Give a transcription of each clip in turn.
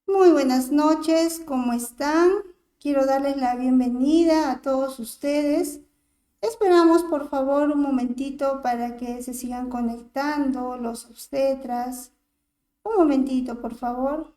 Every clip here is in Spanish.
Muy buenas noches, ¿cómo están? Quiero darles la bienvenida a todos ustedes. Esperamos por favor un momentito para que se sigan conectando los obstetras. Un momentito, por favor.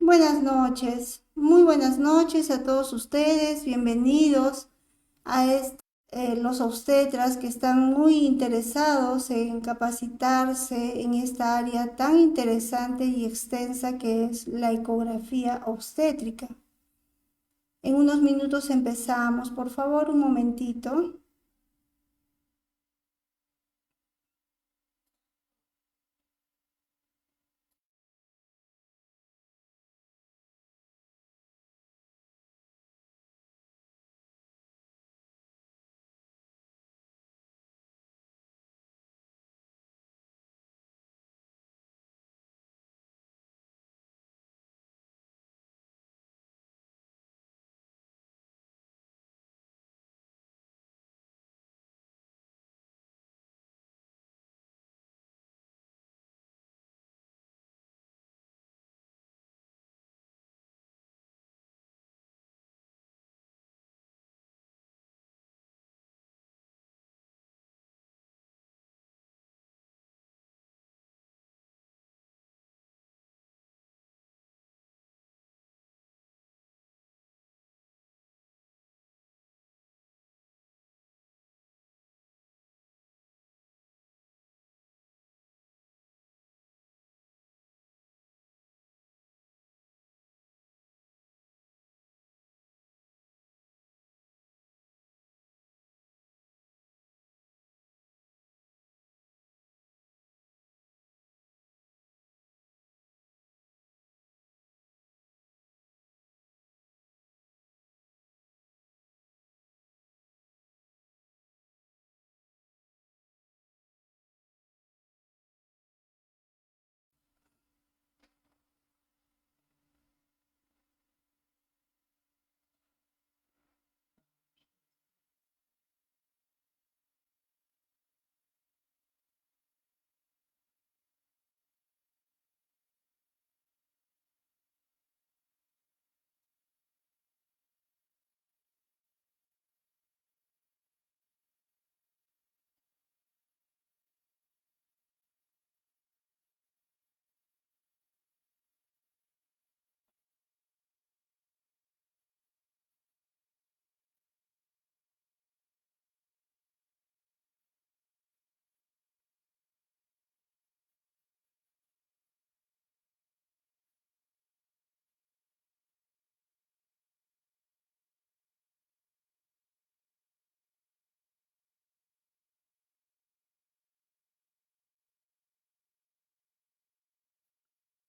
Buenas noches, muy buenas noches a todos ustedes. Bienvenidos a los obstetras que están muy interesados en capacitarse en esta área tan interesante y extensa que es la ecografía obstétrica. En unos minutos empezamos, por favor, un momentito.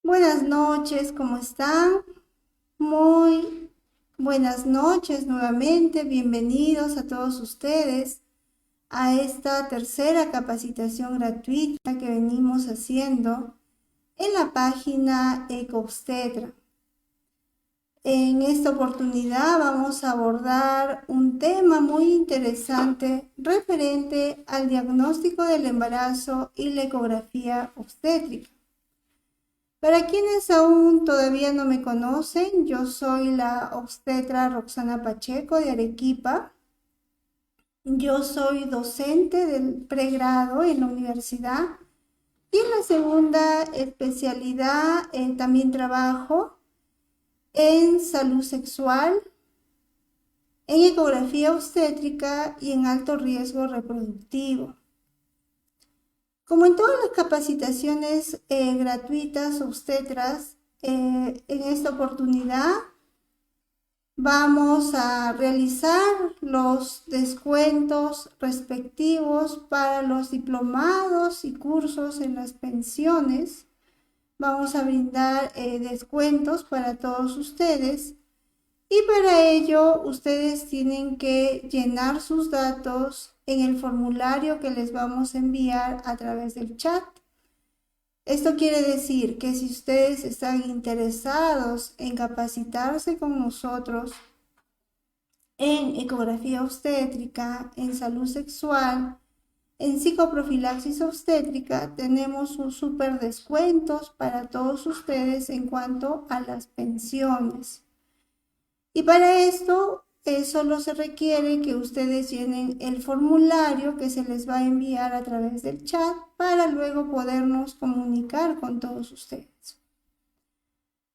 Buenas noches, ¿cómo están? Muy buenas noches nuevamente. Bienvenidos a todos ustedes a esta tercera capacitación gratuita que venimos haciendo en la página Ecobstetra. En esta oportunidad vamos a abordar un tema muy interesante referente al diagnóstico del embarazo y la ecografía obstétrica. Para quienes aún todavía no me conocen, yo soy la obstetra Roxana Pacheco de Arequipa. Yo soy docente del pregrado en la universidad y en la segunda especialidad también trabajo en salud sexual, en ecografía obstétrica y en alto riesgo reproductivo. Como en todas las capacitaciones gratuitas obstetras, en esta oportunidad vamos a realizar los descuentos respectivos para los diplomados y cursos en las pensiones. Vamos a brindar descuentos para todos ustedes y para ello ustedes tienen que llenar sus datos en el formulario que les vamos a enviar a través del chat. Esto quiere decir que si ustedes están interesados en capacitarse con nosotros en ecografía obstétrica, en salud sexual, en psicoprofilaxis obstétrica, tenemos un súper descuentos para todos ustedes en cuanto a las pensiones. Y para esto solo se requiere que ustedes llenen el formulario que se les va a enviar a través del chat para luego podernos comunicar con todos ustedes.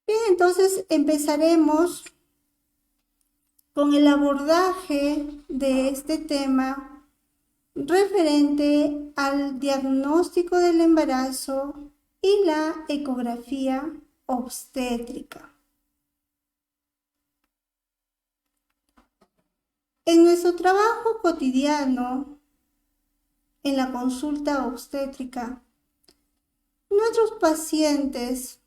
Bien, entonces empezaremos con el abordaje de este tema referente al diagnóstico del embarazo y la ecografía obstétrica. En nuestro trabajo cotidiano, en la consulta obstétrica, nuestros pacientes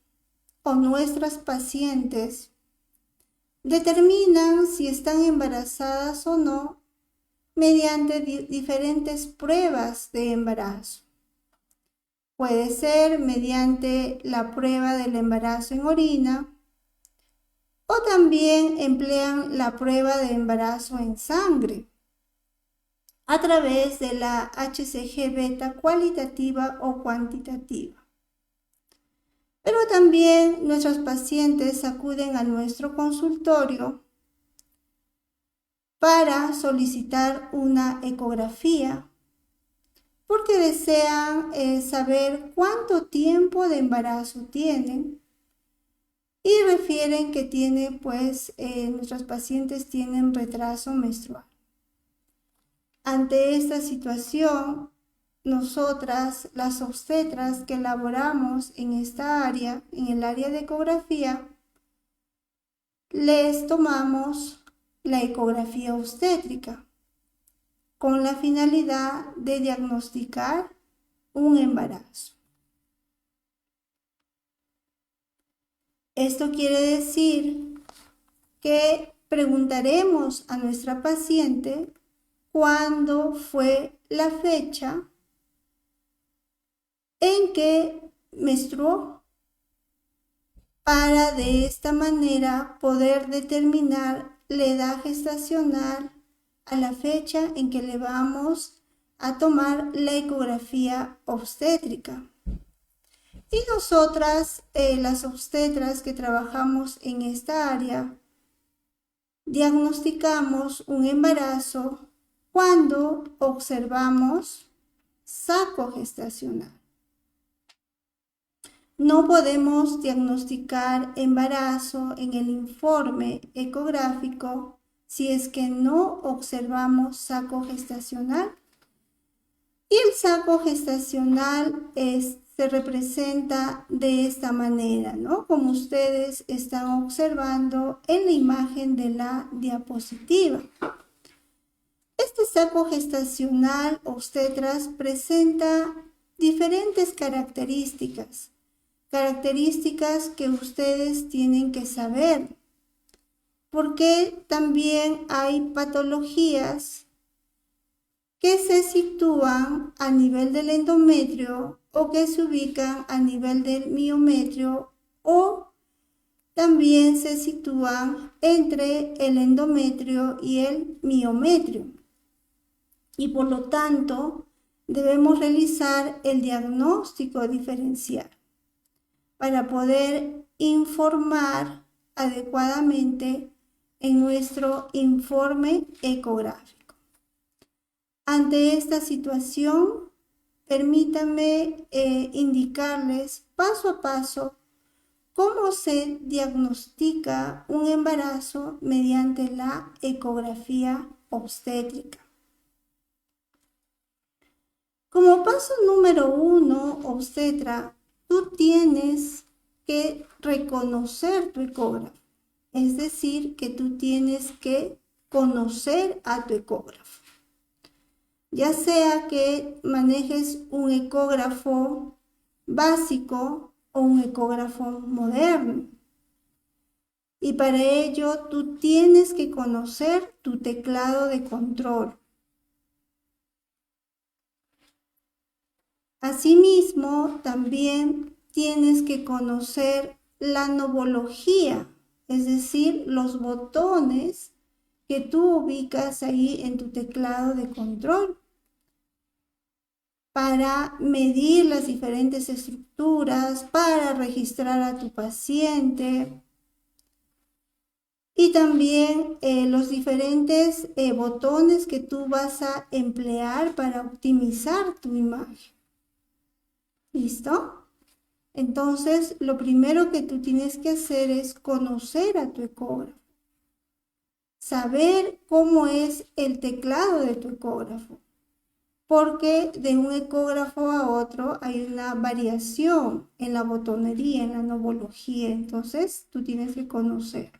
o nuestras pacientes determinan si están embarazadas o no mediante diferentes pruebas de embarazo. Puede ser mediante la prueba del embarazo en orina, o también emplean la prueba de embarazo en sangre a través de la HCG beta cualitativa o cuantitativa. Pero también nuestros pacientes acuden a nuestro consultorio para solicitar una ecografía porque desean saber cuánto tiempo de embarazo tienen. Y refieren que nuestros pacientes tienen retraso menstrual. Ante esta situación, nosotras, las obstetras que laboramos en esta área, en el área de ecografía, les tomamos la ecografía obstétrica con la finalidad de diagnosticar un embarazo. Esto quiere decir que preguntaremos a nuestra paciente cuándo fue la fecha en que menstruó para de esta manera poder determinar la edad gestacional a la fecha en que le vamos a tomar la ecografía obstétrica. Y nosotras, las obstetras que trabajamos en esta área, diagnosticamos un embarazo cuando observamos saco gestacional. No podemos diagnosticar embarazo en el informe ecográfico si es que no observamos saco gestacional. Y el saco gestacional se representa de esta manera, ¿no? Como ustedes están observando en la imagen de la diapositiva. Este saco gestacional obstetras presenta diferentes características que ustedes tienen que saber, porque también hay patologías que se sitúan a nivel del endometrio o que se ubican a nivel del miometrio o también se sitúan entre el endometrio y el miometrio. Y por lo tanto, debemos realizar el diagnóstico diferencial. para poder informar adecuadamente en nuestro informe ecográfico. Ante esta situación, permítanme indicarles paso a paso cómo se diagnostica un embarazo mediante la ecografía obstétrica. Como paso número 1, obstetra, tú tienes que reconocer tu ecógrafo. Es decir, que tú tienes que conocer a tu ecógrafo. Ya sea que manejes un ecógrafo básico o un ecógrafo moderno. Y para ello tú tienes que conocer tu teclado de control. Asimismo, también tienes que conocer la novología, es decir, los botones que tú ubicas ahí en tu teclado de control para medir las diferentes estructuras, para registrar a tu paciente y también los diferentes botones que tú vas a emplear para optimizar tu imagen. ¿Listo? Entonces, lo primero que tú tienes que hacer es conocer a tu ecógrafo. Saber cómo es el teclado de tu ecógrafo. Porque de un ecógrafo a otro hay una variación en la botonería, en la novología. Entonces, tú tienes que conocer.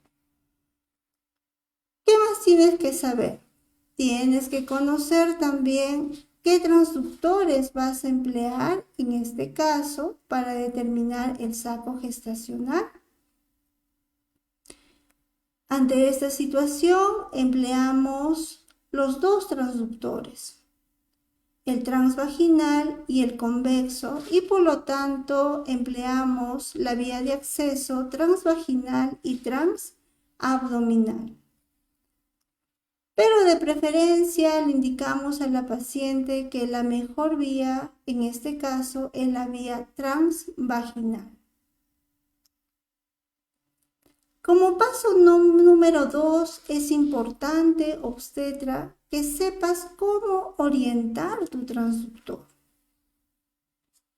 ¿Qué más tienes que saber? Tienes que conocer también qué transductores vas a emplear en este caso para determinar el saco gestacional. Ante esta situación empleamos los dos transductores, el transvaginal y el convexo, y por lo tanto empleamos la vía de acceso transvaginal y transabdominal. Pero de preferencia le indicamos a la paciente que la mejor vía en este caso es la vía transvaginal. Como paso número 2 es importante, obstetra, que sepas cómo orientar tu transductor.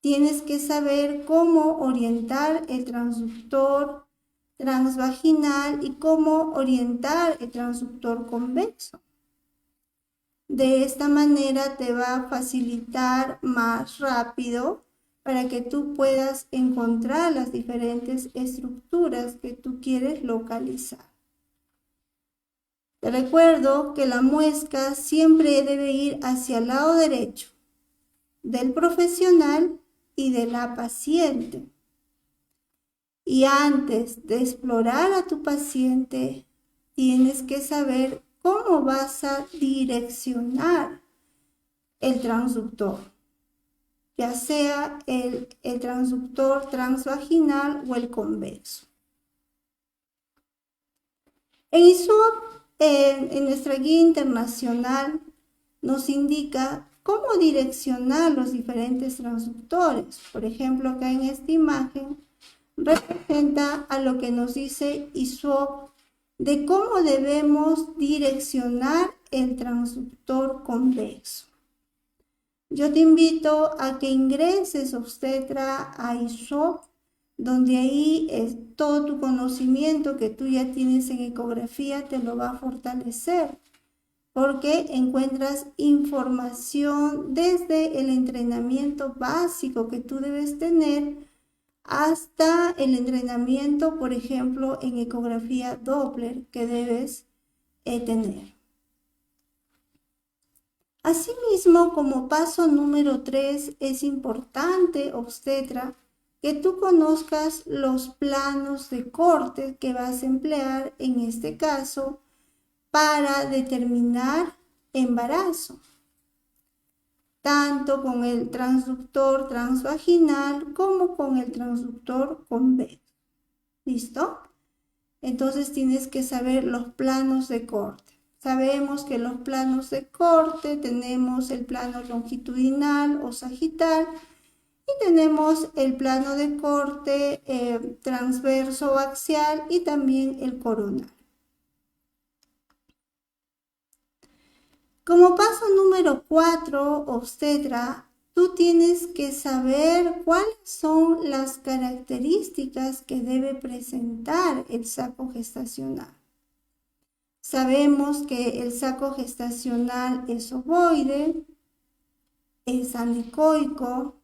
Tienes que saber cómo orientar el transductor transvaginal y cómo orientar el transductor convexo. De esta manera te va a facilitar más rápido para que tú puedas encontrar las diferentes estructuras que tú quieres localizar. Te recuerdo que la muesca siempre debe ir hacia el lado derecho del profesional y de la paciente. Y antes de explorar a tu paciente, tienes que saber cómo vas a direccionar el transductor, ya sea el transductor transvaginal o el convexo. En ISOP, en nuestra guía internacional, nos indica cómo direccionar los diferentes transductores. Por ejemplo, acá en esta imagen representa a lo que nos dice ISOP de cómo debemos direccionar el transductor convexo. Yo te invito a que ingreses, obstetra, a ISOP, donde ahí todo tu conocimiento que tú ya tienes en ecografía te lo va a fortalecer, porque encuentras información desde el entrenamiento básico que tú debes tener hasta el entrenamiento, por ejemplo, en ecografía Doppler que debes tener. Asimismo, como paso número 3, es importante, obstetra, que tú conozcas los planos de corte que vas a emplear en este caso para determinar embarazo, tanto con el transductor transvaginal como con el transductor convexo. ¿Listo? Entonces tienes que saber los planos de corte. Sabemos que los planos de corte tenemos el plano longitudinal o sagital Y tenemos el plano de corte transverso axial y también el coronal. Como paso número 4, obstetra, tú tienes que saber cuáles son las características que debe presentar el saco gestacional. Sabemos que el saco gestacional es ovoide, es anecoico,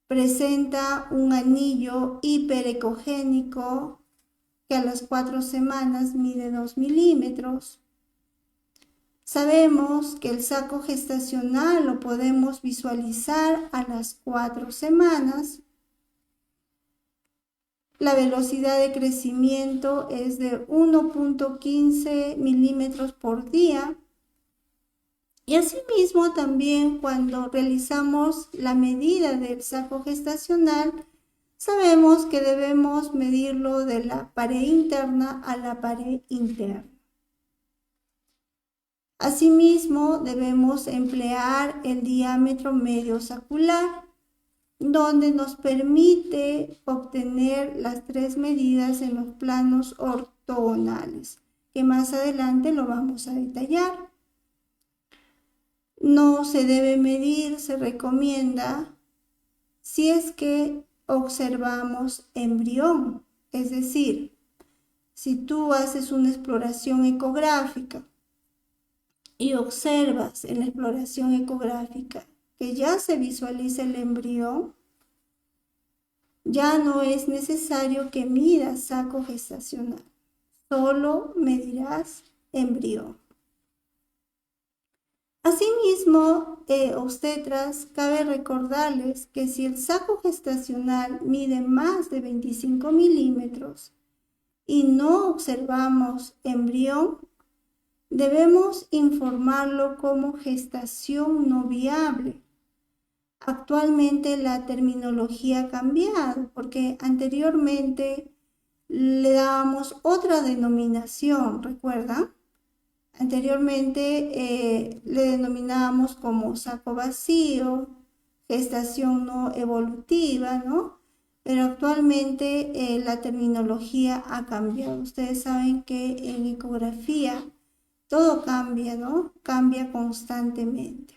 presenta un anillo hiperecogénico que a las 4 semanas mide 2 milímetros. Sabemos que el saco gestacional lo podemos visualizar a las 4 semanas. La velocidad de crecimiento es de 1.15 milímetros por día. Y asimismo también cuando realizamos la medida del saco gestacional, sabemos que debemos medirlo de la pared interna a la pared interna. Asimismo, debemos emplear el diámetro medio sacular, donde nos permite obtener las 3 medidas en los planos ortogonales, que más adelante lo vamos a detallar. No se debe medir, se recomienda, si es que observamos embrión, es decir, si tú haces una exploración ecográfica y observas en la exploración ecográfica que ya se visualiza el embrión, ya no es necesario que midas saco gestacional, solo medirás embrión. Asimismo, obstetras, cabe recordarles que si el saco gestacional mide más de 25 milímetros y no observamos embrión, debemos informarlo como gestación no viable. Actualmente la terminología ha cambiado porque anteriormente le dábamos otra denominación, ¿recuerdan? Anteriormente le denominábamos como saco vacío, gestación no evolutiva, ¿no? Pero actualmente la terminología ha cambiado. Ustedes saben que en ecografía todo cambia, ¿no? Cambia constantemente.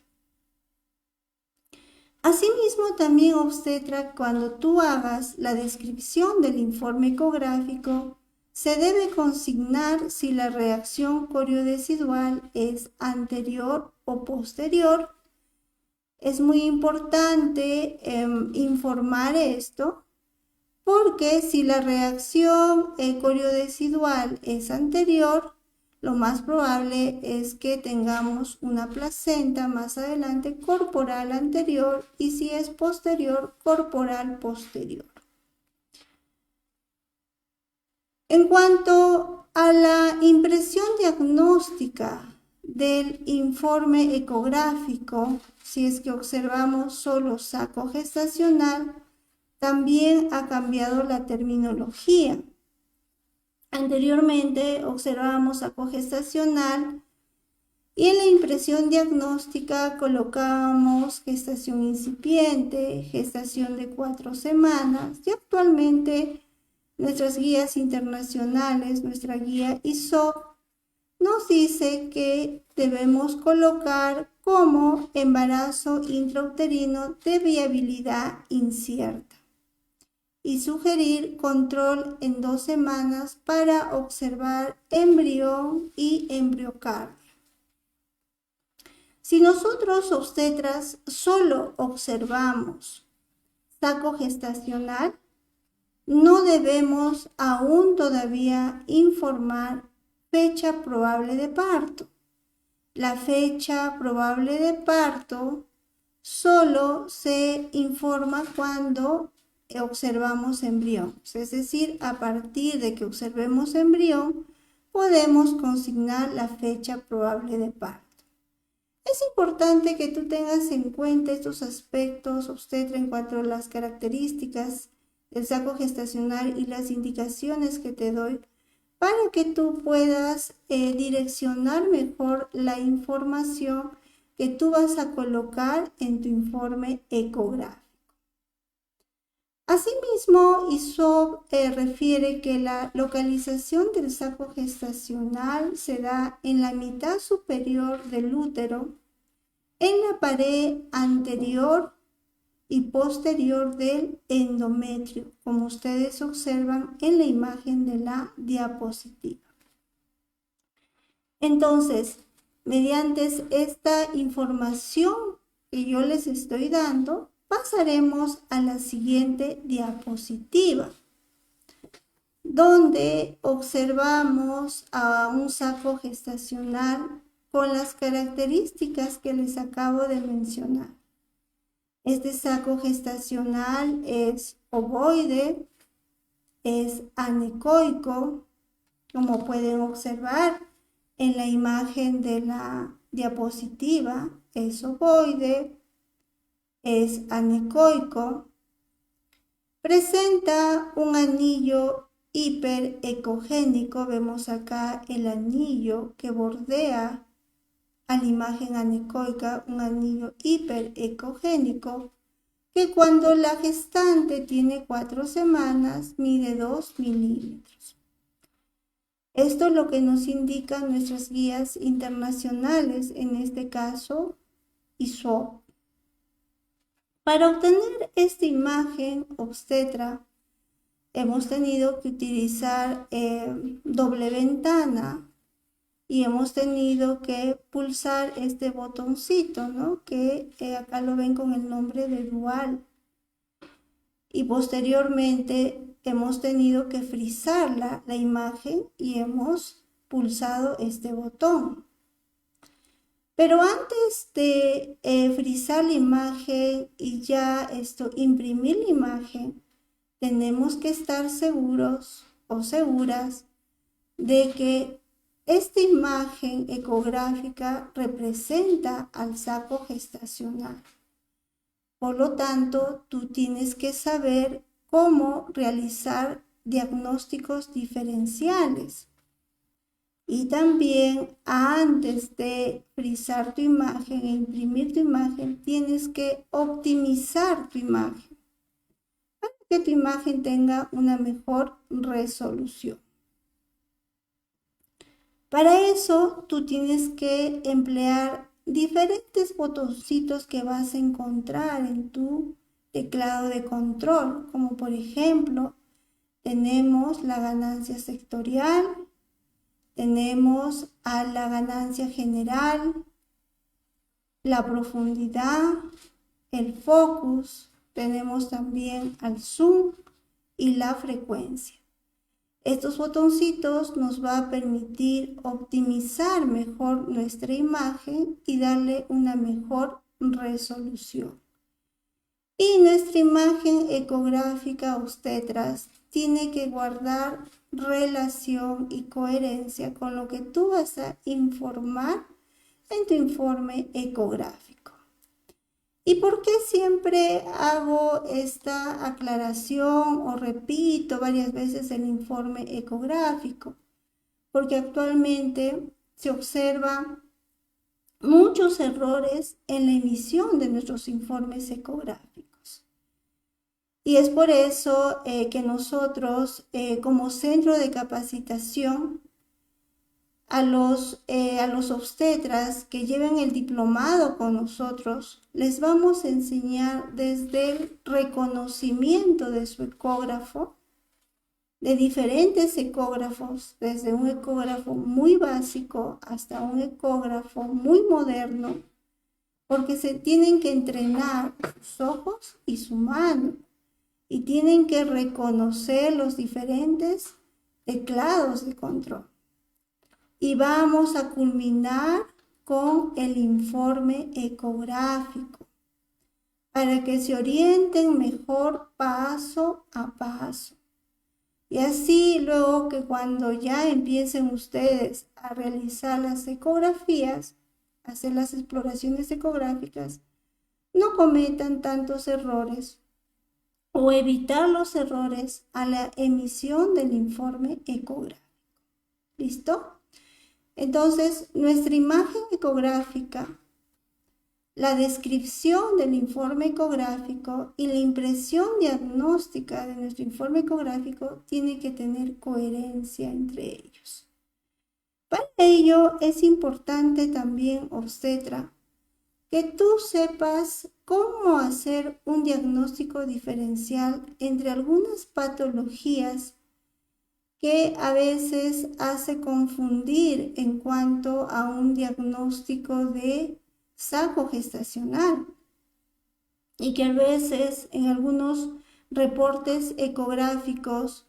Asimismo, también obstetra, cuando tú hagas la descripción del informe ecográfico, se debe consignar si la reacción coriodecidual es anterior o posterior. Es muy importante informar esto, porque si la reacción coriodecidual es anterior, lo más probable es que tengamos una placenta más adelante corporal anterior y si es posterior, corporal posterior. En cuanto a la impresión diagnóstica del informe ecográfico, si es que observamos solo saco gestacional, también ha cambiado la terminología. Anteriormente observábamos saco gestacional y en la impresión diagnóstica colocábamos gestación incipiente, gestación de 4 semanas y actualmente nuestras guías internacionales, nuestra guía ISOP, nos dice que debemos colocar como embarazo intrauterino de viabilidad incierta y sugerir control en 2 semanas para observar embrión y embriocardia. Si nosotros obstetras solo observamos saco gestacional, no debemos aún todavía informar fecha probable de parto. La fecha probable de parto solo se informa cuando observamos embrión. Es decir, a partir de que observemos embrión, podemos consignar la fecha probable de parto. Es importante que tú tengas en cuenta estos aspectos, obstetra, en cuanto a las características del saco gestacional y las indicaciones que te doy para que tú puedas direccionar mejor la información que tú vas a colocar en tu informe ecográfico. Asimismo, ISOP refiere que la localización del saco gestacional se da en la mitad superior del útero, en la pared anterior y posterior del endometrio, como ustedes observan en la imagen de la diapositiva. Entonces, mediante esta información que yo les estoy dando, pasaremos a la siguiente diapositiva, donde observamos a un saco gestacional con las características que les acabo de mencionar. Este saco gestacional es ovoide, es anecoico, como pueden observar en la imagen de la diapositiva, es ovoide, es anecoico, presenta un anillo hiperecogénico. Vemos acá el anillo que bordea a la imagen anecoica, un anillo hiperecogénico, que cuando la gestante tiene 4 semanas mide 2 milímetros. Esto es lo que nos indican nuestras guías internacionales, en este caso ISOP. Para obtener esta imagen obstetra, hemos tenido que utilizar doble ventana y hemos tenido que pulsar este botoncito, ¿no? Que acá lo ven con el nombre de dual. Y posteriormente hemos tenido que frizar la imagen y hemos pulsado este botón. Pero antes de frizar la imagen y ya imprimir la imagen, tenemos que estar seguros o seguras de que esta imagen ecográfica representa al saco gestacional. Por lo tanto, tú tienes que saber cómo realizar diagnósticos diferenciales. Y también antes de frizar tu imagen e imprimir tu imagen, tienes que optimizar tu imagen para que tu imagen tenga una mejor resolución. Para eso, tú tienes que emplear diferentes botoncitos que vas a encontrar en tu teclado de control, como por ejemplo, tenemos la ganancia sectorial, tenemos a la ganancia general, la profundidad, el focus, tenemos también al zoom y la frecuencia. Estos botoncitos nos va a permitir optimizar mejor nuestra imagen y darle una mejor resolución. Y nuestra imagen ecográfica obstetras tiene que guardar relación y coherencia con lo que tú vas a informar en tu informe ecográfico. ¿Y por qué siempre hago esta aclaración o repito varias veces el informe ecográfico? Porque actualmente se observan muchos errores en la emisión de nuestros informes ecográficos. Y es por eso que nosotros, como centro de capacitación, a los obstetras que lleven el diplomado con nosotros, les vamos a enseñar desde el reconocimiento de su ecógrafo, de diferentes ecógrafos, desde un ecógrafo muy básico hasta un ecógrafo muy moderno, porque se tienen que entrenar sus ojos y su mano, y tienen que reconocer los diferentes teclados de control. Y vamos a culminar con el informe ecográfico para que se orienten mejor paso a paso. Y así luego que cuando ya empiecen ustedes a realizar las ecografías, hacer las exploraciones ecográficas, no cometan tantos errores o evitar los errores a la emisión del informe ecográfico. ¿Listo? Entonces, nuestra imagen ecográfica La descripción del informe ecográfico y la impresión diagnóstica de nuestro informe ecográfico tiene que tener coherencia entre ellos. Para ello es importante también, obstetra, que tú sepas cómo hacer un diagnóstico diferencial entre algunas patologías que a veces hace confundir en cuanto a un diagnóstico de saco gestacional y que a veces en algunos reportes ecográficos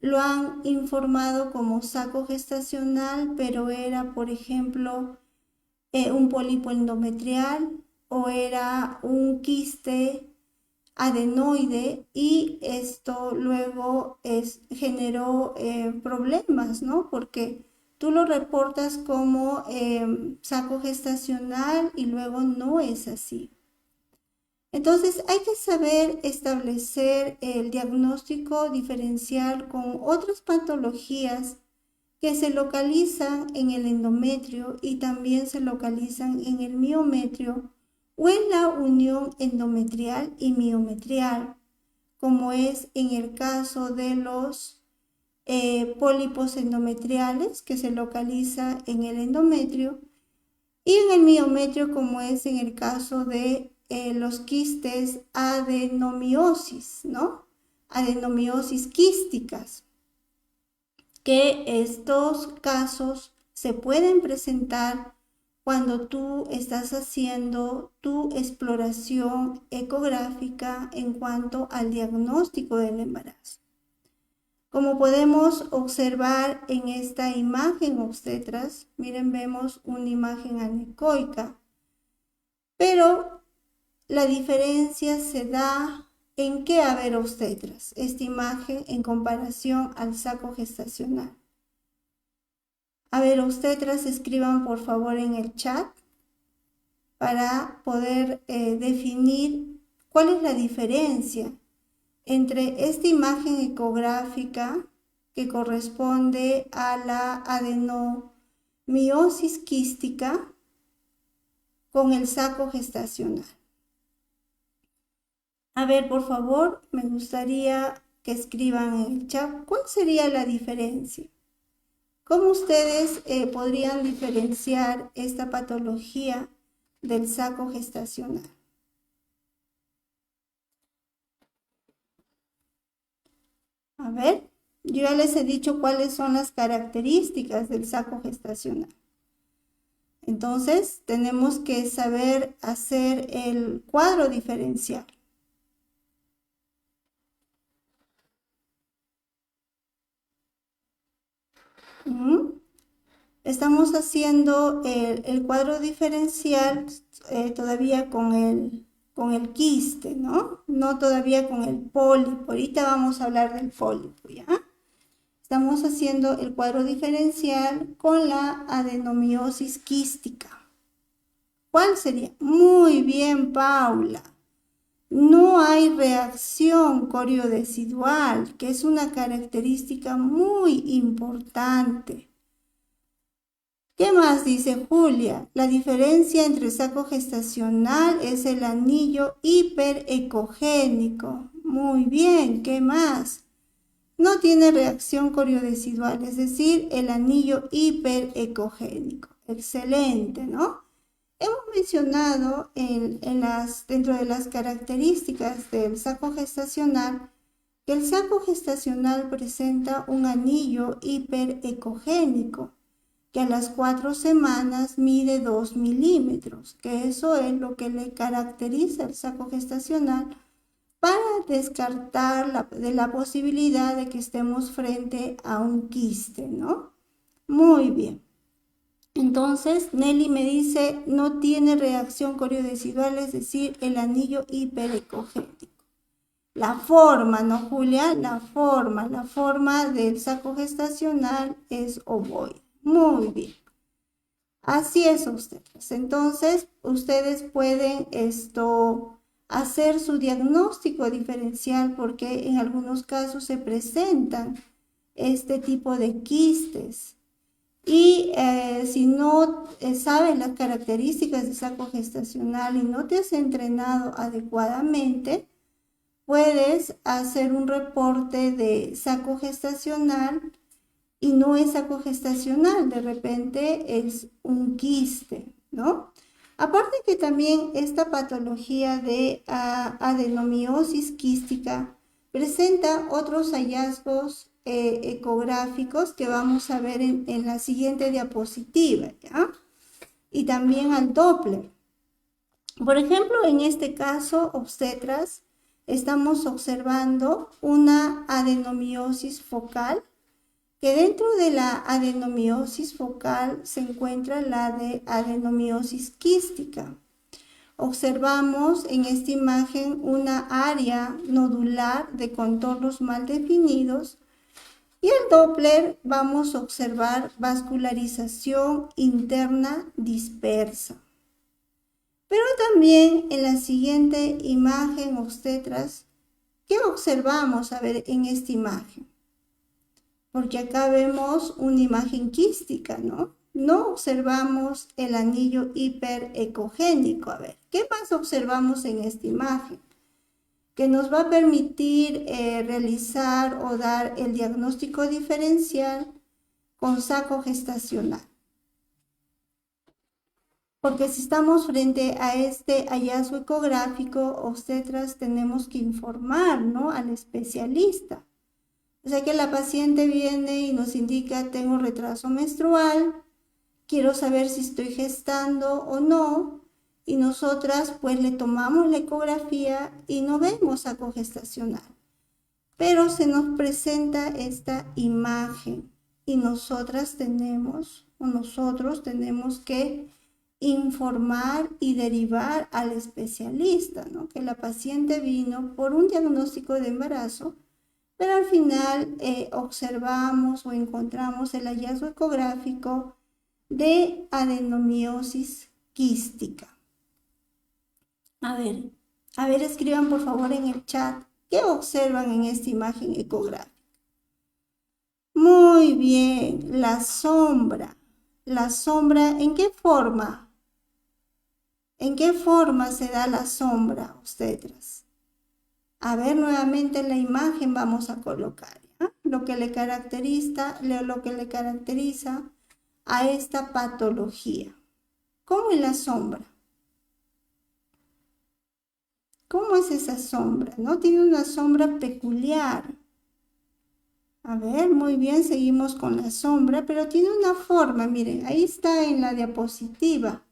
lo han informado como saco gestacional, pero era, por ejemplo, un pólipo endometrial o era un quiste adenoide y esto luego generó problemas, ¿no? Porque tú lo reportas como saco gestacional y luego no es así. Entonces hay que saber establecer el diagnóstico diferencial con otras patologías que se localizan en el endometrio y también se localizan en el miometrio o en la unión endometrial y miometrial, como es en el caso de los pólipos endometriales que se localiza en el endometrio y en el miometrio, como es en el caso de los quistes adenomiosis, ¿no? Adenomiosis quísticas, que estos casos se pueden presentar cuando tú estás haciendo tu exploración ecográfica en cuanto al diagnóstico del embarazo. Como podemos observar en esta imagen, obstetras, miren, vemos una imagen anecoica, pero la diferencia se da en qué, a ver, obstetras, esta imagen en comparación al saco gestacional. A ver, obstetras, escriban por favor en el chat para poder definir cuál es la diferencia entre esta imagen ecográfica que corresponde a la adenomiosis quística con el saco gestacional. A ver, por favor, me gustaría que escriban en el chat cuál sería la diferencia. ¿Cómo ustedes podrían diferenciar esta patología del saco gestacional? A ver, yo ya les he dicho cuáles son las características del saco gestacional. Entonces, tenemos que saber hacer el cuadro diferencial. Estamos haciendo el cuadro diferencial todavía con el quiste, ¿no? No todavía con el pólipo. Ahorita vamos a hablar del pólipo, ¿ya? Estamos haciendo el cuadro diferencial con la adenomiosis quística. ¿Cuál sería? Muy bien, Paula. No hay reacción coriodecidual, que es una característica muy importante. ¿Qué más dice Julia? La diferencia entre el saco gestacional es el anillo hiperecogénico. Muy bien, ¿qué más? No tiene reacción coriodecidual, es decir, el anillo hiperecogénico. Excelente, ¿no? Hemos mencionado dentro de las características del saco gestacional que el saco gestacional presenta un anillo hiperecogénico que a las 4 semanas mide 2 milímetros, que eso es lo que le caracteriza al saco gestacional para descartar de la posibilidad de que estemos frente a un quiste, ¿no? Muy bien. Entonces, Nelly me dice, no tiene reacción coriodecidual, es decir, el anillo hiperecogénico. La forma, ¿no, Julia? La forma del saco gestacional es ovoide. Muy bien. Así es, ustedes. Entonces, ustedes pueden hacer su diagnóstico diferencial porque en algunos casos se presentan este tipo de quistes. Y si no sabes las características de saco gestacional y no te has entrenado adecuadamente, puedes hacer un reporte de saco gestacional y no es saco gestacional, de repente es un quiste, ¿no? Aparte que también esta patología de adenomiosis quística presenta otros hallazgos ecográficos que vamos a ver en la siguiente diapositiva, ¿ya? Y también al Doppler. Por ejemplo, en este caso, obstetras, estamos observando una adenomiosis focal, que dentro de la adenomiosis focal se encuentra la de adenomiosis quística. Observamos en esta imagen una área nodular de contornos mal definidos y el Doppler vamos a observar vascularización interna dispersa. Pero también en la siguiente imagen, obstetras, ¿qué observamos? A ver, en esta imagen. Porque acá vemos una imagen quística, ¿no? No observamos el anillo hiperecogénico. A ver, ¿qué más observamos en esta imagen? Que nos va a permitir realizar o dar el diagnóstico diferencial con saco gestacional. Porque si estamos frente a este hallazgo ecográfico, obstetras, tenemos que informar, ¿no?, al especialista. O sea que la paciente viene y nos indica, tengo retraso menstrual, quiero saber si estoy gestando o no, y nosotras pues le tomamos la ecografía y no vemos saco gestacional. Pero se nos presenta esta imagen y nosotros tenemos que informar y derivar al especialista, ¿no? Que la paciente vino por un diagnóstico de embarazo, pero al final observamos o encontramos el hallazgo ecográfico de adenomiosis quística. A ver, escriban por favor en el chat, ¿qué observan en esta imagen ecográfica? Muy bien, la sombra. ¿La sombra en qué forma? ¿En qué forma se da la sombra, obstetras? A ver, nuevamente la imagen vamos a colocar, ¿ya? Lo que le caracteriza a esta patología. ¿Cómo es la sombra? ¿Cómo es esa sombra? ¿No? Tiene una sombra peculiar. A ver, muy bien, seguimos con la sombra, pero tiene una forma, miren, ahí está en la diapositiva.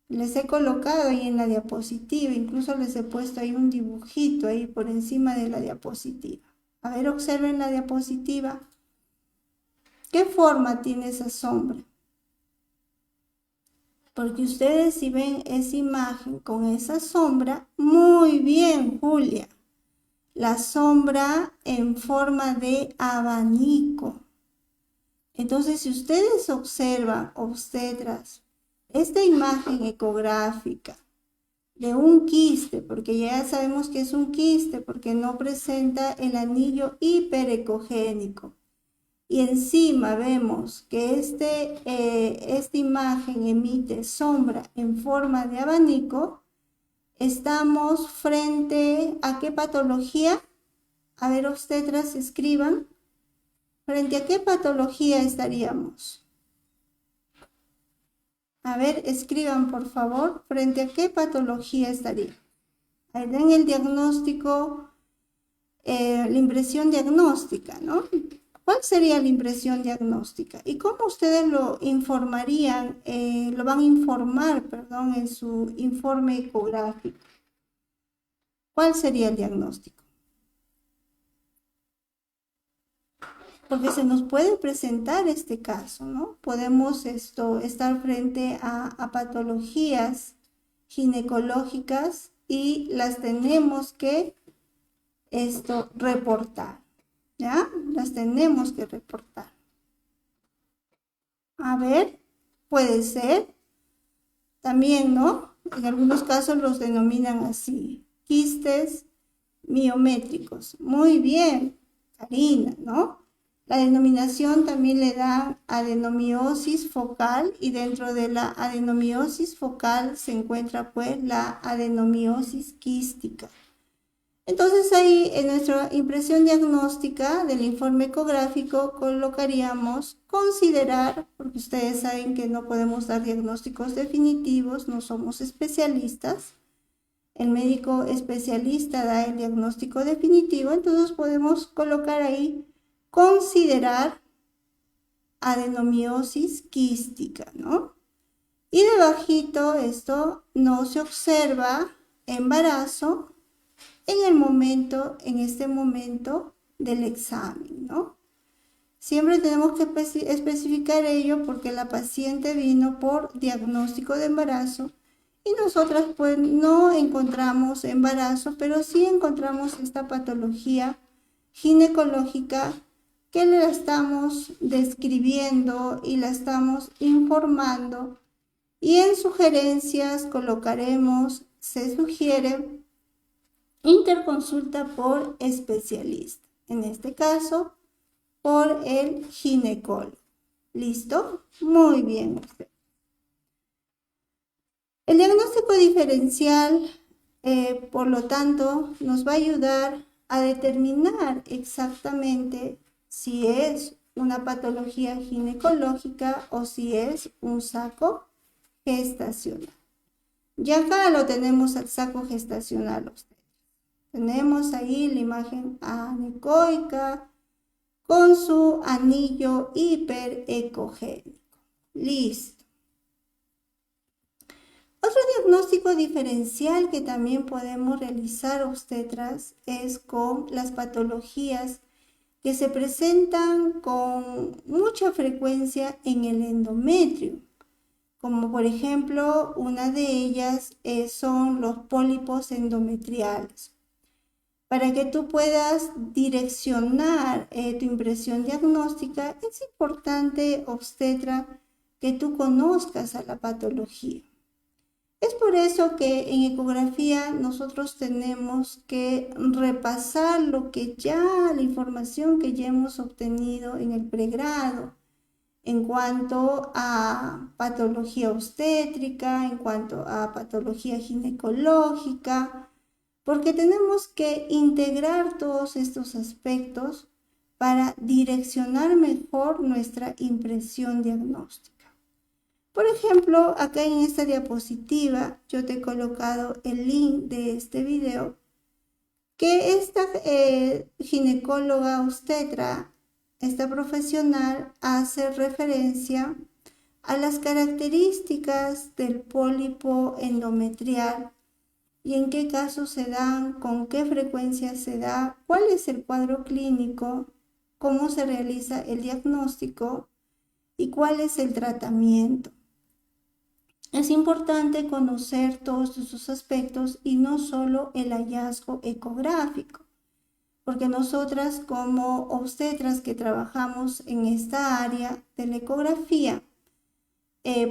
Les he colocado ahí en la diapositiva, incluso les he puesto ahí un dibujito ahí por encima de la diapositiva. A ver, observen la diapositiva. ¿Qué forma tiene esa sombra? Porque ustedes si ven esa imagen con esa sombra, muy bien, Julia. La sombra en forma de abanico. Entonces, si ustedes observan, obstetras, esta imagen ecográfica de un quiste, porque ya sabemos que es un quiste, porque no presenta el anillo hiperecogénico. Y encima vemos que esta imagen emite sombra en forma de abanico. Estamos frente a ¿qué patología? A ver, obstetras, escriban. ¿Frente a qué patología estaríamos? A ver, escriban por favor, ¿frente a qué patología estaría? Ahí den el diagnóstico, la impresión diagnóstica, ¿no? ¿Cuál sería la impresión diagnóstica? ¿Y cómo ustedes lo informarían, lo van a informar, perdón, en su informe ecográfico? ¿Cuál sería el diagnóstico? Porque se nos puede presentar este caso, ¿no? Podemos estar frente a patologías ginecológicas y las tenemos que reportar, ¿ya? Las tenemos que reportar. A ver, puede ser. También, ¿no? En algunos casos los denominan así, quistes miométricos. Muy bien, Karina, ¿no? La denominación también le da adenomiosis focal y dentro de la adenomiosis focal se encuentra pues la adenomiosis quística. Entonces ahí en nuestra impresión diagnóstica del informe ecográfico colocaríamos considerar, porque ustedes saben que no podemos dar diagnósticos definitivos, no somos especialistas. El médico especialista da el diagnóstico definitivo, entonces podemos colocar ahí considerar adenomiosis quística, ¿no? Y debajito esto no se observa embarazo en este momento del examen, ¿no? Siempre tenemos que especificar ello porque la paciente vino por diagnóstico de embarazo y nosotras pues no encontramos embarazo, pero sí encontramos esta patología ginecológica que la estamos describiendo y la estamos informando. Y en sugerencias colocaremos, se sugiere interconsulta por especialista, en este caso por el ginecólogo. ¿Listo? Muy bien. El diagnóstico diferencial, por lo tanto, nos va a ayudar a determinar exactamente si es una patología ginecológica o si es un saco gestacional. Ya acá lo tenemos al saco gestacional. Tenemos ahí la imagen anecoica con su anillo hiperecogénico. Listo. Otro diagnóstico diferencial que también podemos realizar obstetras es con las patologías que se presentan con mucha frecuencia en el endometrio, como por ejemplo una de ellas son los pólipos endometriales. Para que tú puedas direccionar tu impresión diagnóstica, es importante, obstetra, que tú conozcas a la patología. Es por eso que en ecografía nosotros tenemos que repasar la información que ya hemos obtenido en el pregrado, en cuanto a patología obstétrica, en cuanto a patología ginecológica, porque tenemos que integrar todos estos aspectos para direccionar mejor nuestra impresión diagnóstica. Por ejemplo, acá en esta diapositiva yo te he colocado el link de este video que esta ginecóloga obstetra, esta profesional, hace referencia a las características del pólipo endometrial y en qué casos se dan, con qué frecuencia se da, cuál es el cuadro clínico, cómo se realiza el diagnóstico y cuál es el tratamiento. Es importante conocer todos esos aspectos y no solo el hallazgo ecográfico, porque nosotras como obstetras que trabajamos en esta área de la ecografía,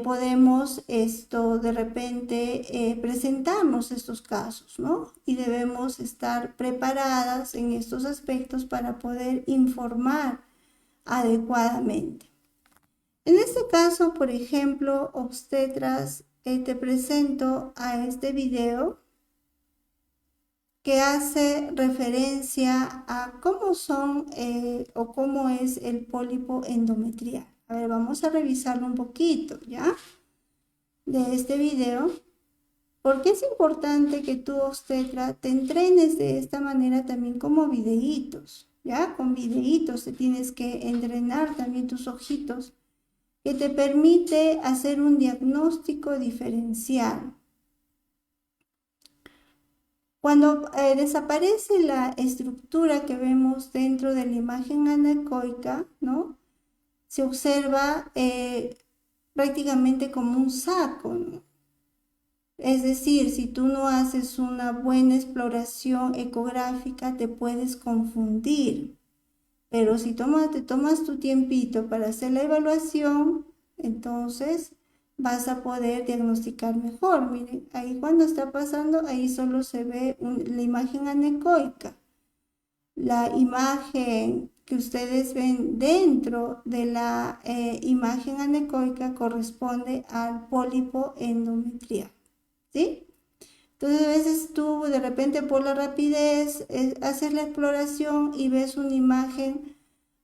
podemos de repente presentarnos estos casos, ¿no? Y debemos estar preparadas en estos aspectos para poder informar adecuadamente. En este caso, por ejemplo, obstetras, te presento a este video que hace referencia a cómo son o cómo es el pólipo endometrial. A ver, vamos a revisarlo un poquito, ¿ya? De este video, porque es importante que tú, obstetra, te entrenes de esta manera también como videitos, ¿ya? Con videitos te tienes que entrenar también tus ojitos, que te permite hacer un diagnóstico diferencial. Cuando desaparece la estructura que vemos dentro de la imagen anecoica, ¿no? Se observa prácticamente como un saco, ¿no? Es decir, si tú no haces una buena exploración ecográfica, te puedes confundir. Pero si te tomas tu tiempito para hacer la evaluación, entonces vas a poder diagnosticar mejor. Miren, ahí cuando está pasando, ahí solo se ve la imagen anecoica. La imagen que ustedes ven dentro de la imagen anecoica corresponde al pólipo endometrial, ¿sí? Entonces a veces tú de repente por la rapidez haces la exploración y ves una imagen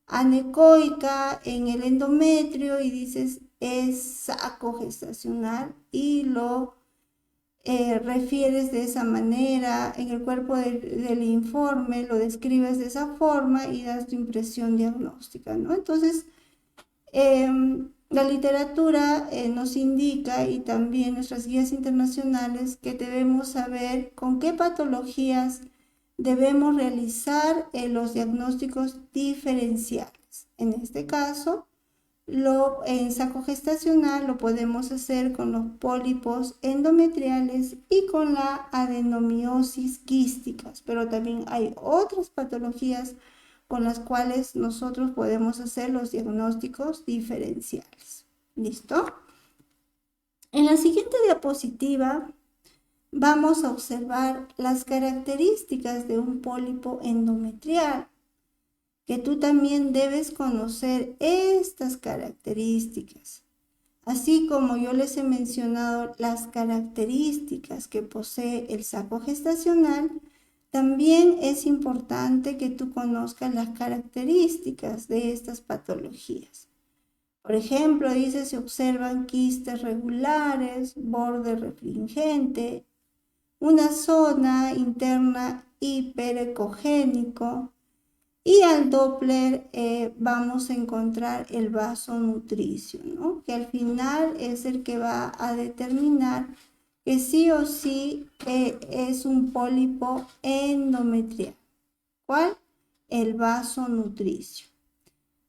anecoica en el endometrio y dices es saco gestacional y lo refieres de esa manera, en el cuerpo del informe lo describes de esa forma y das tu impresión diagnóstica, ¿no? Entonces, la literatura nos indica y también nuestras guías internacionales que debemos saber con qué patologías debemos realizar los diagnósticos diferenciales. En este caso, en saco gestacional lo podemos hacer con los pólipos endometriales y con la adenomiosis quísticas, pero también hay otras patologías con las cuales nosotros podemos hacer los diagnósticos diferenciales. ¿Listo? En la siguiente diapositiva vamos a observar las características de un pólipo endometrial, que tú también debes conocer estas características. Así como yo les he mencionado las características que posee el saco gestacional, también es importante que tú conozcas las características de estas patologías. Por ejemplo, dice, se observan quistes regulares, borde refringente, una zona interna hiperecogénico, y al Doppler vamos a encontrar el vaso nutricio, ¿no? Que al final es el que va a determinar que sí o sí es un pólipo endometrial. ¿Cuál? El vaso nutricio.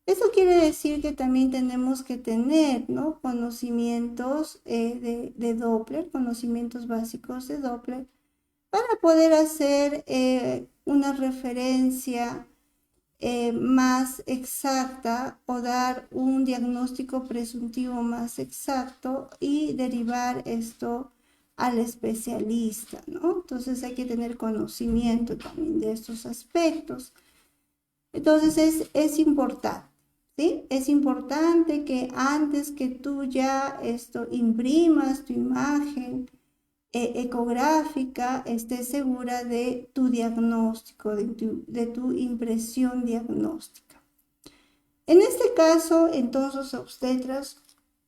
Eso quiere decir que también tenemos que tener, ¿no?, conocimientos de Doppler, conocimientos básicos de Doppler, para poder hacer una referencia más exacta o dar un diagnóstico presuntivo más exacto y derivar esto al especialista, ¿no? Entonces hay que tener conocimiento también de estos aspectos. Entonces es importante, ¿sí? Es importante que antes que tú ya imprimas tu imagen ecográfica, estés segura de tu diagnóstico, de tu impresión diagnóstica. En este caso, entonces, obstetras,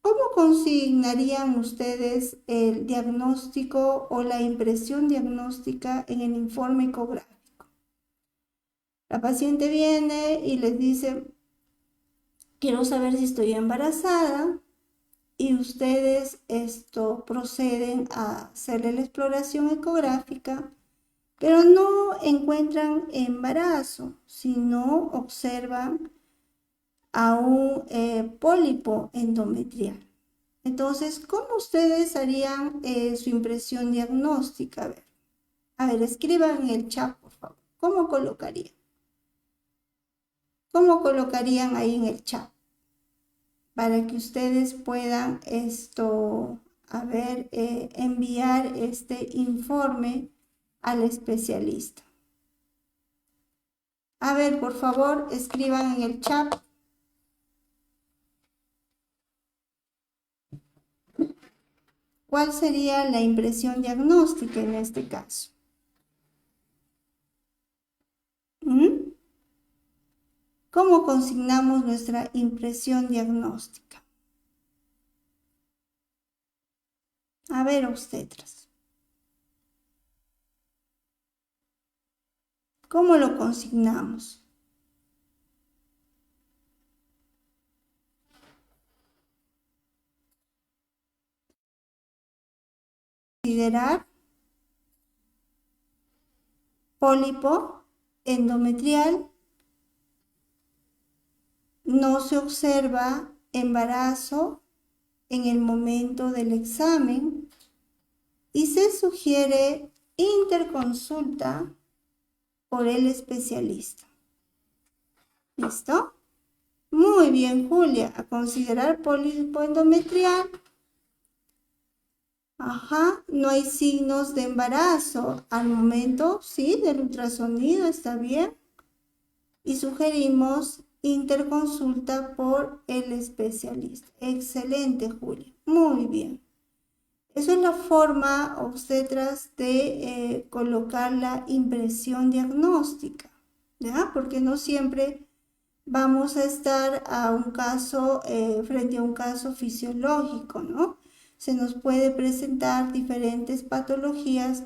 ¿cómo consignarían ustedes el diagnóstico o la impresión diagnóstica en el informe ecográfico? La paciente viene y les dice, quiero saber si estoy embarazada, y ustedes proceden a hacerle la exploración ecográfica, pero no encuentran embarazo, sino observan a un pólipo endometrial. Entonces, ¿cómo ustedes harían su impresión diagnóstica? A ver, escriban en el chat, por favor. ¿Cómo colocarían? ¿Cómo colocarían ahí en el chat? Para que ustedes puedan enviar este informe al especialista. A ver, por favor, escriban en el chat. ¿Cuál sería la impresión diagnóstica en este caso? ¿Cómo consignamos nuestra impresión diagnóstica? A ver, obstetras. ¿Cómo lo consignamos? Considerar pólipo endometrial, no se observa embarazo en el momento del examen y se sugiere interconsulta por el especialista. ¿Listo? Muy bien, Julia. A considerar pólipo endometrial. Ajá, no hay signos de embarazo al momento, sí, del ultrasonido, está bien. y sugerimos interconsulta por el especialista. Excelente, Julia. Muy bien. Eso es la forma, obstetras, de colocar la impresión diagnóstica, ¿ya? Porque no siempre vamos a estar a un caso, frente a un caso fisiológico, ¿no? Se nos puede presentar diferentes patologías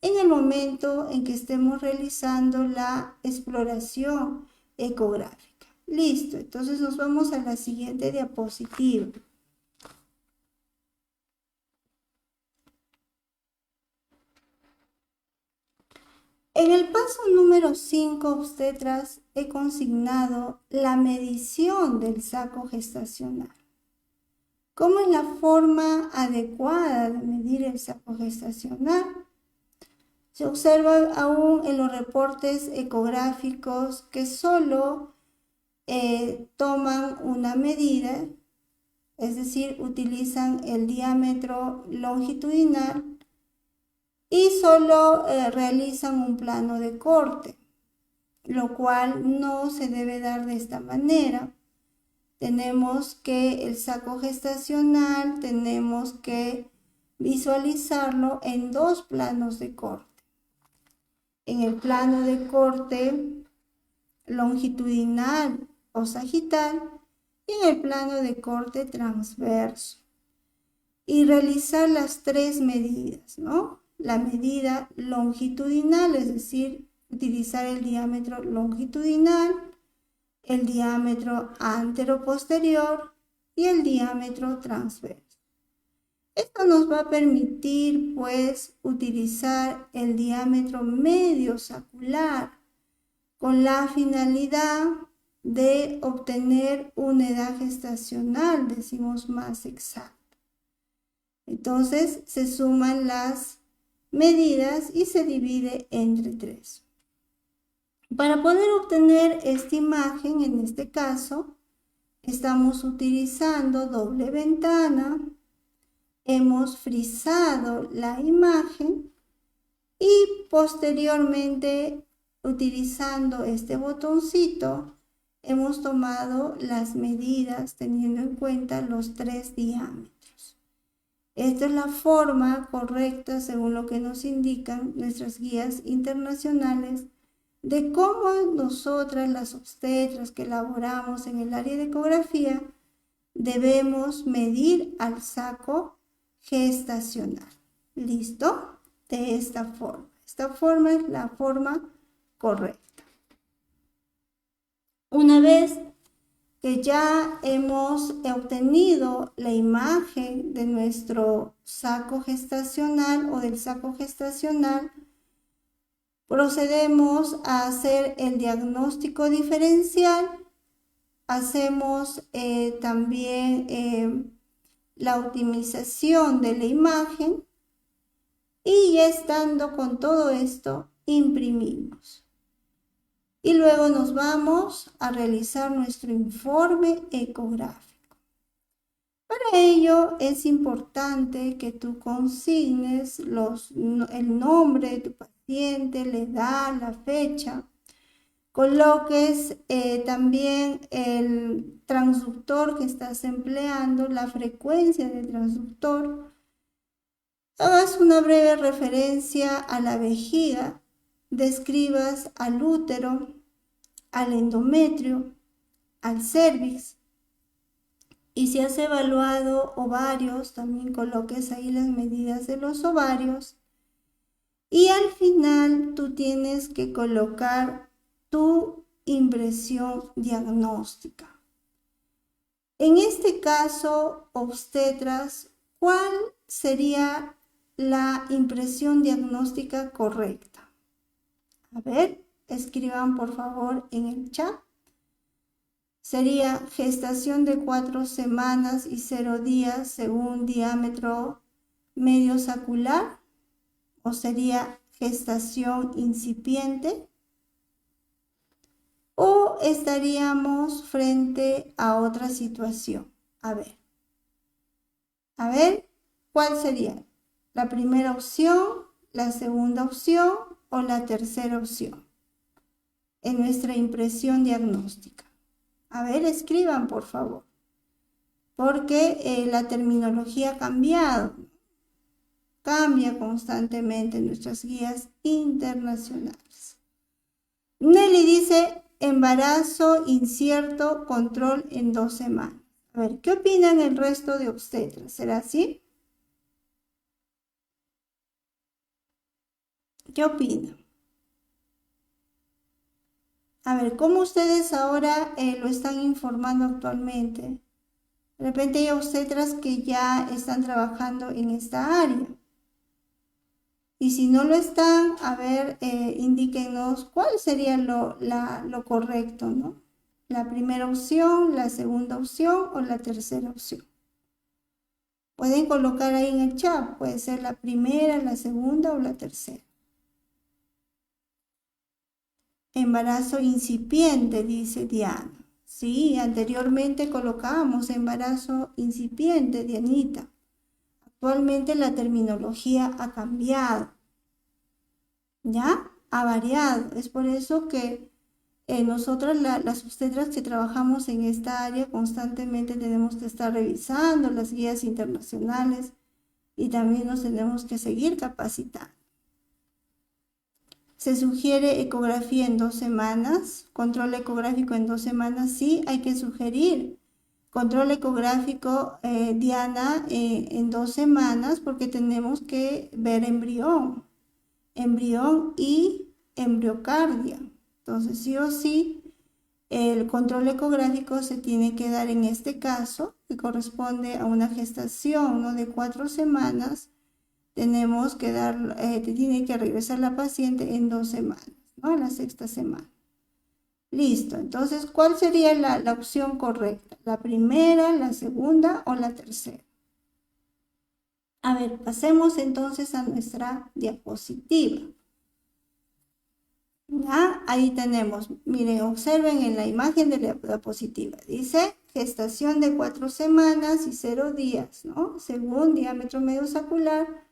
en el momento en que estemos realizando la exploración ecográfica. Listo, entonces nos vamos a la siguiente diapositiva. En el paso número 5, obstetras, he consignado la medición del saco gestacional. ¿Cómo es la forma adecuada de medir el saco gestacional? Se observa aún en los reportes ecográficos que solo toman una medida, es decir, utilizan el diámetro longitudinal y solo realizan un plano de corte, lo cual no se debe dar de esta manera. Tenemos que el saco gestacional, tenemos que visualizarlo en dos planos de corte. En el plano de corte longitudinal o sagital y en el plano de corte transverso. Y realizar las tres medidas, ¿no? La medida longitudinal, es decir, utilizar el diámetro longitudinal, el diámetro anteroposterior y el diámetro transverso. Esto nos va a permitir, pues, utilizar el diámetro medio sacular con la finalidad de obtener una edad gestacional, decimos, más exacta. Entonces, se suman las medidas y se divide entre 3. Para poder obtener esta imagen, en este caso, estamos utilizando doble ventana, hemos frisado la imagen y posteriormente, utilizando este botoncito, hemos tomado las medidas teniendo en cuenta los 3 diámetros. Esta es la forma correcta, según lo que nos indican nuestras guías internacionales, de cómo nosotras, las obstetras que elaboramos en el área de ecografía, debemos medir al saco gestacional. ¿Listo? De esta forma. Esta forma es la forma correcta. Una vez que ya hemos obtenido la imagen de nuestro saco gestacional o del saco gestacional, procedemos a hacer el diagnóstico diferencial, hacemos también la optimización de la imagen y ya estando con todo esto, imprimimos. Y luego nos vamos a realizar nuestro informe ecográfico. Para ello es importante que tú consignes el nombre de tu paciente, la edad, la fecha. Coloques también el transductor que estás empleando, la frecuencia del transductor. Hagas una breve referencia a la vejiga, describas al útero, al endometrio, al cérvix. Y si has evaluado ovarios, también coloques ahí las medidas de los ovarios. Y al final tú tienes que colocar tu impresión diagnóstica. En este caso, obstetras, ¿cuál sería la impresión diagnóstica correcta? A ver, escriban por favor en el chat. Sería gestación de 4 semanas y 0 días según diámetro medio sacular, o sería gestación incipiente, o estaríamos frente a otra situación. A ver, ¿cuál sería? ¿La primera opción, la segunda opción o la tercera opción? en nuestra impresión diagnóstica? A ver, escriban por favor, porque la terminología ha cambiado, cambia constantemente en nuestras guías internacionales. Nelly dice, embarazo incierto, control en 2 semanas. A ver, ¿qué opinan el resto de obstetras? ¿Será así? ¿Qué opinan? A ver, ¿cómo ustedes ahora lo están informando actualmente? De repente hay obstetras que ya están trabajando en esta área. Y si no lo están, a ver, indíquenos cuál sería lo correcto, ¿no? La primera opción, la segunda opción o la tercera opción. Pueden colocar ahí en el chat, puede ser la primera, la segunda o la tercera. Embarazo incipiente, dice Diana. Sí, anteriormente colocábamos embarazo incipiente, Dianita. Actualmente la terminología ha cambiado, ¿ya? Ha variado. Es por eso que nosotras, las obstetras que trabajamos en esta área, constantemente tenemos que estar revisando las guías internacionales y también nos tenemos que seguir capacitando. Se sugiere ecografía en 2 semanas, control ecográfico en 2 semanas. Sí, hay que sugerir control ecográfico, Diana, en 2 semanas, porque tenemos que ver embrión y embriocardia. Entonces, sí o sí, el control ecográfico se tiene que dar en este caso, que corresponde a una gestación, ¿no?, de 4 semanas. Tenemos que dar, tiene que regresar la paciente en 2 semanas, ¿no?, en la 6ª semana. Listo, entonces, ¿cuál sería la opción correcta? ¿La primera, la segunda o la tercera? A ver, pasemos entonces a nuestra diapositiva. ¿Ya? Ahí tenemos, miren, observen en la imagen de la diapositiva. Dice, gestación de 4 semanas y 0 días, ¿no? Según diámetro medio sacular,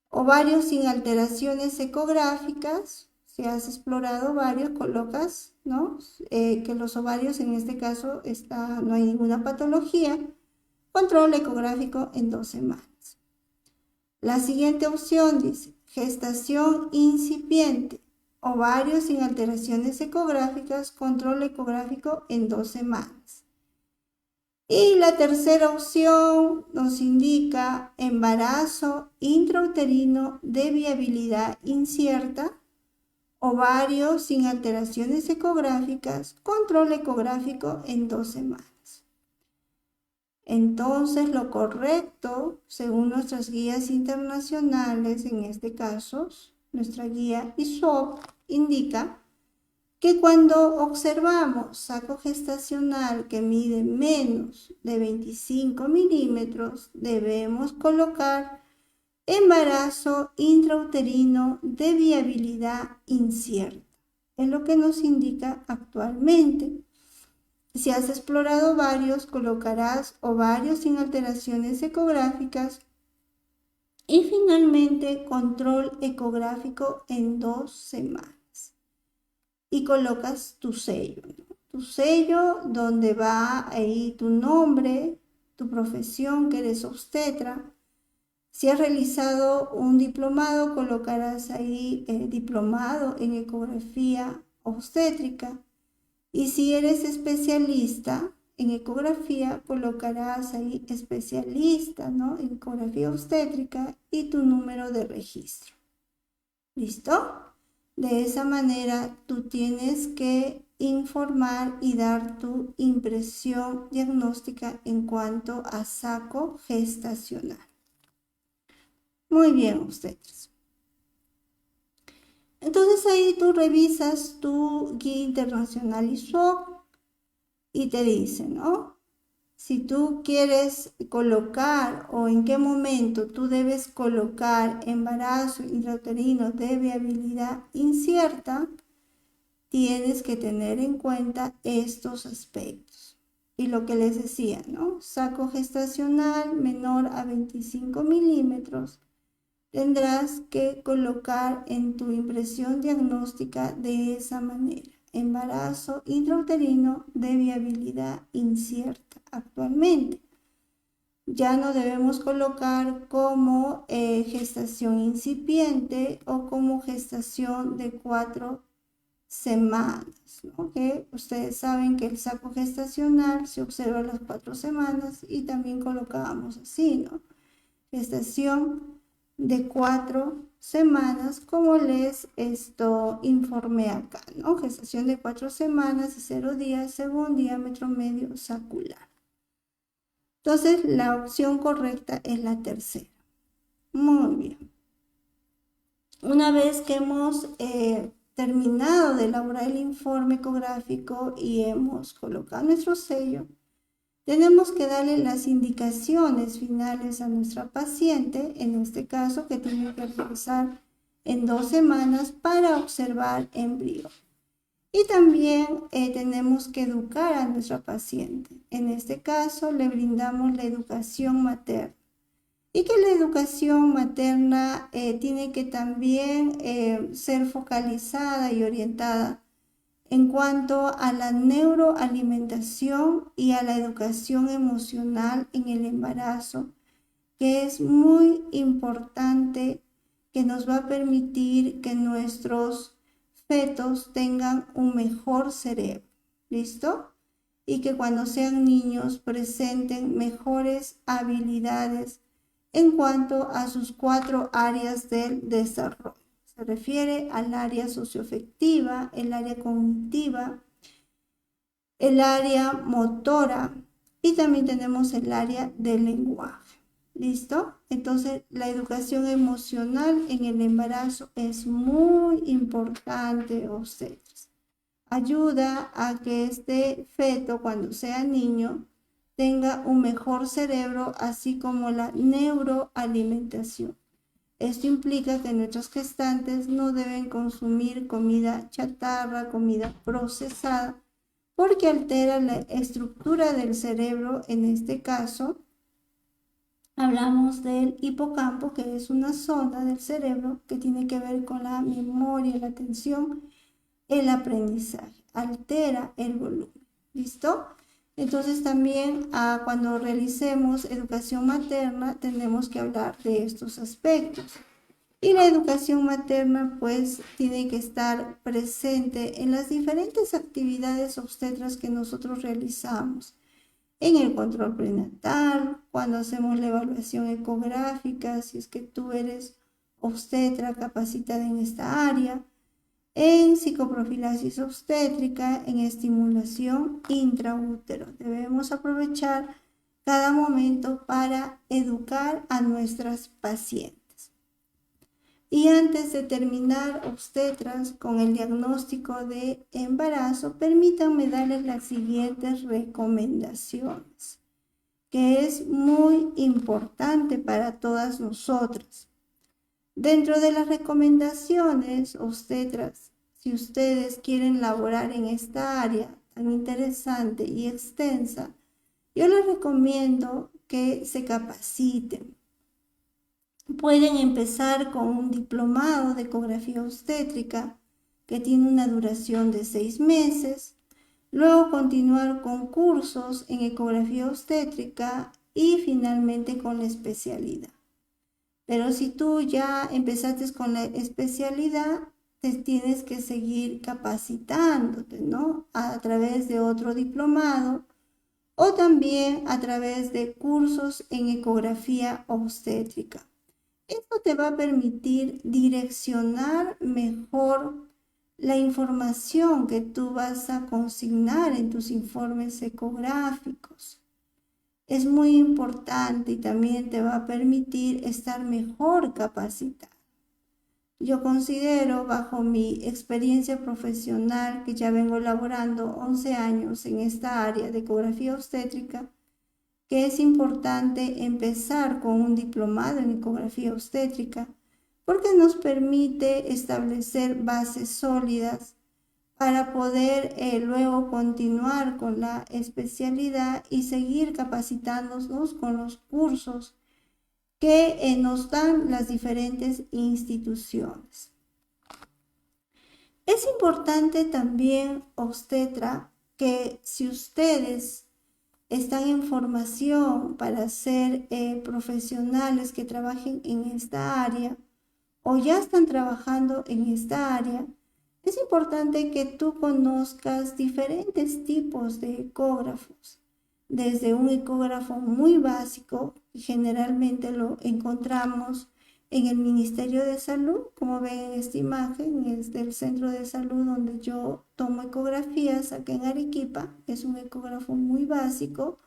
ovarios sin alteraciones ecográficas. Si has explorado ovarios, colocas, ¿no?, que los ovarios en este caso no hay ninguna patología. Control ecográfico en 2 semanas. La siguiente opción dice, gestación incipiente, ovarios sin alteraciones ecográficas, control ecográfico en 2 semanas. Y la tercera opción nos indica embarazo intrauterino de viabilidad incierta, ovarios sin alteraciones ecográficas, control ecográfico en 2 semanas. Entonces, lo correcto, según nuestras guías internacionales, en este caso, nuestra guía ISOP, indica que cuando observamos saco gestacional que mide menos de 25 milímetros, debemos colocar embarazo intrauterino de viabilidad incierta. Es lo que nos indica actualmente. Si has explorado ovarios, colocarás ovarios sin alteraciones ecográficas. Y finalmente, control ecográfico en 2 semanas. Y colocas tu sello, ¿no? Tu sello donde va ahí tu nombre, tu profesión, que eres obstetra. Si has realizado un diplomado, colocarás ahí diplomado en ecografía obstétrica. Y si eres especialista en ecografía, colocarás ahí especialista, ¿no?, en ecografía obstétrica y tu número de registro. ¿Listo? De esa manera tú tienes que informar y dar tu impresión diagnóstica en cuanto a saco gestacional. Muy bien, ustedes. Entonces ahí tú revisas tu guía internacional ISOP y te dice, ¿no?, si tú quieres colocar o en qué momento tú debes colocar embarazo intrauterino de viabilidad incierta, tienes que tener en cuenta estos aspectos. Y lo que les decía, ¿no?, saco gestacional menor a 25 milímetros, tendrás que colocar en tu impresión diagnóstica de esa manera. Embarazo intrauterino de viabilidad incierta actualmente. Ya no debemos colocar como gestación incipiente o como gestación de 4 semanas, ¿no? Que ustedes saben que el saco gestacional se observa a las 4 semanas y también colocábamos así, ¿no? Gestación de 4 semanas, como les informé acá, ¿no? Gestación de 4 semanas y 0 días según diámetro medio sacular. Entonces, la opción correcta es la tercera. Muy bien. Una vez que hemos terminado de elaborar el informe ecográfico y hemos colocado nuestro sello, tenemos que darle las indicaciones finales a nuestra paciente, en este caso que tiene que regresar en 2 semanas para observar embrión. Y también tenemos que educar a nuestra paciente. En este caso le brindamos la educación materna. Y que la educación materna tiene que también ser focalizada y orientada en cuanto a la neuroalimentación y a la educación emocional en el embarazo, que es muy importante, que nos va a permitir que nuestros fetos tengan un mejor cerebro, ¿listo? Y que cuando sean niños presenten mejores habilidades en cuanto a sus 4 áreas del desarrollo. Se refiere al área socioafectiva, el área cognitiva, el área motora y también tenemos el área del lenguaje. ¿Listo? Entonces, la educación emocional en el embarazo es muy importante, obstetras. Ayuda a que este feto, cuando sea niño, tenga un mejor cerebro, así como la neuroalimentación. Esto implica que nuestros gestantes no deben consumir comida chatarra, comida procesada, porque altera la estructura del cerebro. En este caso, hablamos del hipocampo, que es una zona del cerebro que tiene que ver con la memoria, la atención, el aprendizaje. Altera el volumen. ¿Listo? Entonces también cuando realicemos educación materna tenemos que hablar de estos aspectos. Y la educación materna pues tiene que estar presente en las diferentes actividades obstetras que nosotros realizamos. En el control prenatal, cuando hacemos la evaluación ecográfica, si es que tú eres obstetra capacitada en esta área, en psicoprofilaxis obstétrica, en estimulación intraútero. Debemos aprovechar cada momento para educar a nuestras pacientes. Y antes de terminar, obstetras, con el diagnóstico de embarazo, permítanme darles las siguientes recomendaciones, que es muy importante para todas nosotras. Dentro de las recomendaciones, obstetras, si ustedes quieren laborar en esta área tan interesante y extensa, yo les recomiendo que se capaciten. Pueden empezar con un diplomado de ecografía obstétrica que tiene una duración de 6 meses, luego continuar con cursos en ecografía obstétrica y finalmente con la especialidad. Pero si tú ya empezaste con la especialidad, te tienes que seguir capacitándote, ¿no? A través de otro diplomado o también a través de cursos en ecografía obstétrica. Esto te va a permitir direccionar mejor la información que tú vas a consignar en tus informes ecográficos. Es muy importante y también te va a permitir estar mejor capacitado. Yo considero, bajo mi experiencia profesional, que ya vengo laborando 11 años en esta área de ecografía obstétrica, que es importante empezar con un diplomado en ecografía obstétrica porque nos permite establecer bases sólidas para poder luego continuar con la especialidad y seguir capacitándonos con los cursos que nos dan las diferentes instituciones. Es importante también, obstetra, que si ustedes están en formación para ser profesionales que trabajen en esta área o ya están trabajando en esta área, es importante que tú conozcas diferentes tipos de ecógrafos, desde un ecógrafo muy básico, que generalmente lo encontramos en el Ministerio de Salud, como ven en esta imagen, es del centro de salud donde yo tomo ecografías acá en Arequipa, es un ecógrafo muy básico,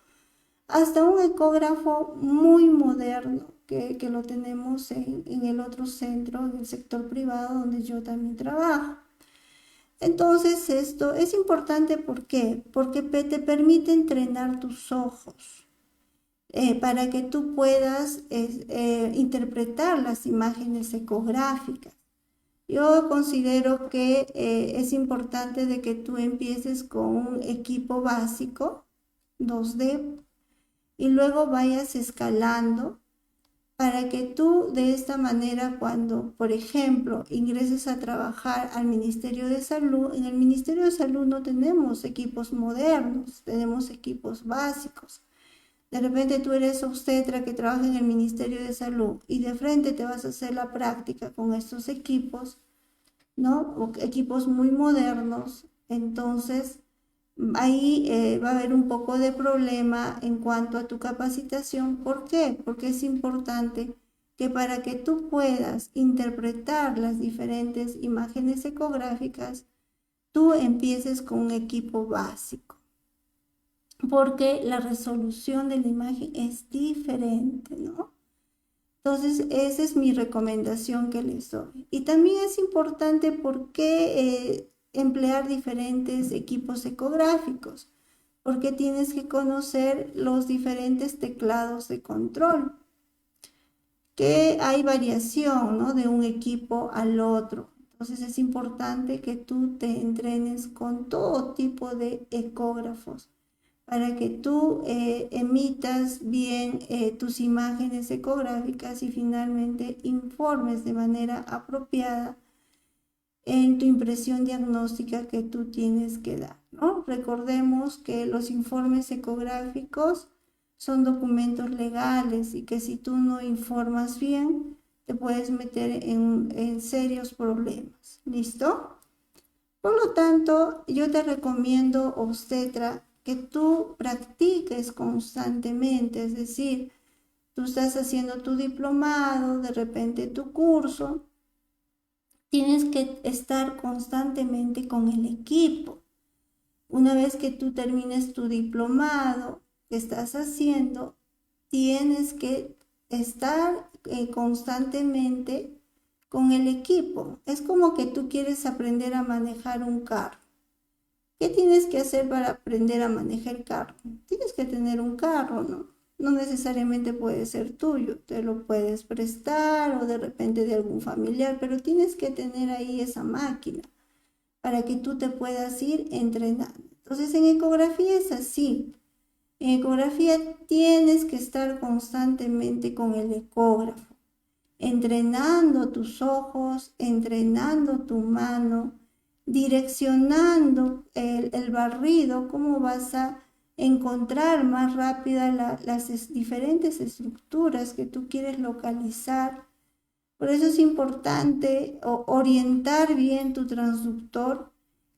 hasta un ecógrafo muy moderno que lo tenemos en el otro centro, en el sector privado donde yo también trabajo. Entonces esto es importante, ¿por qué? Porque te permite entrenar tus ojos para que tú puedas interpretar las imágenes ecográficas. Yo considero que es importante de que tú empieces con un equipo básico 2D y luego vayas escalando para que tú de esta manera cuando, por ejemplo, ingreses a trabajar al Ministerio de Salud, en el Ministerio de Salud no tenemos equipos modernos, tenemos equipos básicos. De repente tú eres obstetra que trabaja en el Ministerio de Salud y de frente te vas a hacer la práctica con estos equipos, ¿no? O equipos muy modernos, entonces ahí va a haber un poco de problema en cuanto a tu capacitación. ¿Por qué? Porque es importante que para que tú puedas interpretar las diferentes imágenes ecográficas, tú empieces con un equipo básico, porque la resolución de la imagen es diferente, ¿no? Entonces, esa es mi recomendación que les doy. Y también es importante porque emplear diferentes equipos ecográficos, porque tienes que conocer los diferentes teclados de control, que hay variación, ¿no? De un equipo al otro. Entonces es importante que tú te entrenes con todo tipo de ecógrafos para que tú emitas bien tus imágenes ecográficas y finalmente informes de manera apropiada en tu impresión diagnóstica que tú tienes que dar, ¿no? Recordemos que los informes ecográficos son documentos legales y que si tú no informas bien, te puedes meter en serios problemas. ¿Listo? Por lo tanto, yo te recomiendo, obstetra, que tú practiques constantemente, es decir, tú estás haciendo tu diplomado, de repente tu curso, tienes que estar constantemente con el equipo. Una vez que tú termines tu diplomado que estás haciendo, tienes que estar constantemente con el equipo. Es como que tú quieres aprender a manejar un carro. ¿Qué tienes que hacer para aprender a manejar carro? Tienes que tener un carro, ¿no? No necesariamente puede ser tuyo, te lo puedes prestar o de repente de algún familiar, pero tienes que tener ahí esa máquina para que tú te puedas ir entrenando. Entonces en ecografía es así. En ecografía tienes que estar constantemente con el ecógrafo, entrenando tus ojos, entrenando tu mano, direccionando el barrido, cómo vas a encontrar más rápida las diferentes estructuras que tú quieres localizar. Por eso es importante orientar bien tu transductor,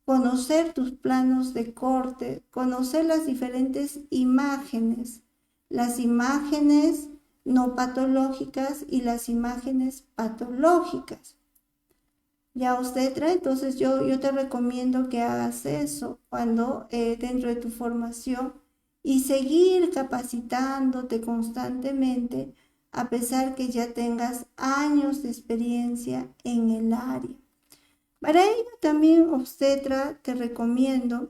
conocer tus planos de corte, conocer las diferentes imágenes, las imágenes no patológicas y las imágenes patológicas. Ya usted trae, entonces yo te recomiendo que hagas eso cuando dentro de tu formación y seguir capacitándote constantemente a pesar que ya tengas años de experiencia en el área. Para ello también, obstetra, te recomiendo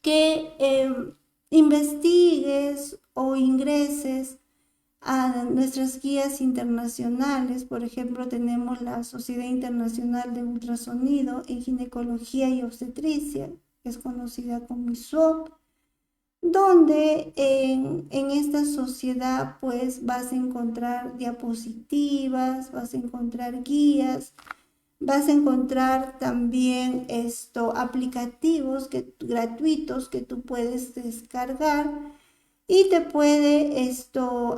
que investigues o ingreses a nuestras guías internacionales. Por ejemplo, tenemos la Sociedad Internacional de Ultrasonido en Ginecología y Obstetricia, que es conocida como ISOP. donde en esta sociedad pues vas a encontrar diapositivas, vas a encontrar guías, vas a encontrar también aplicativos gratuitos que tú puedes descargar y te puede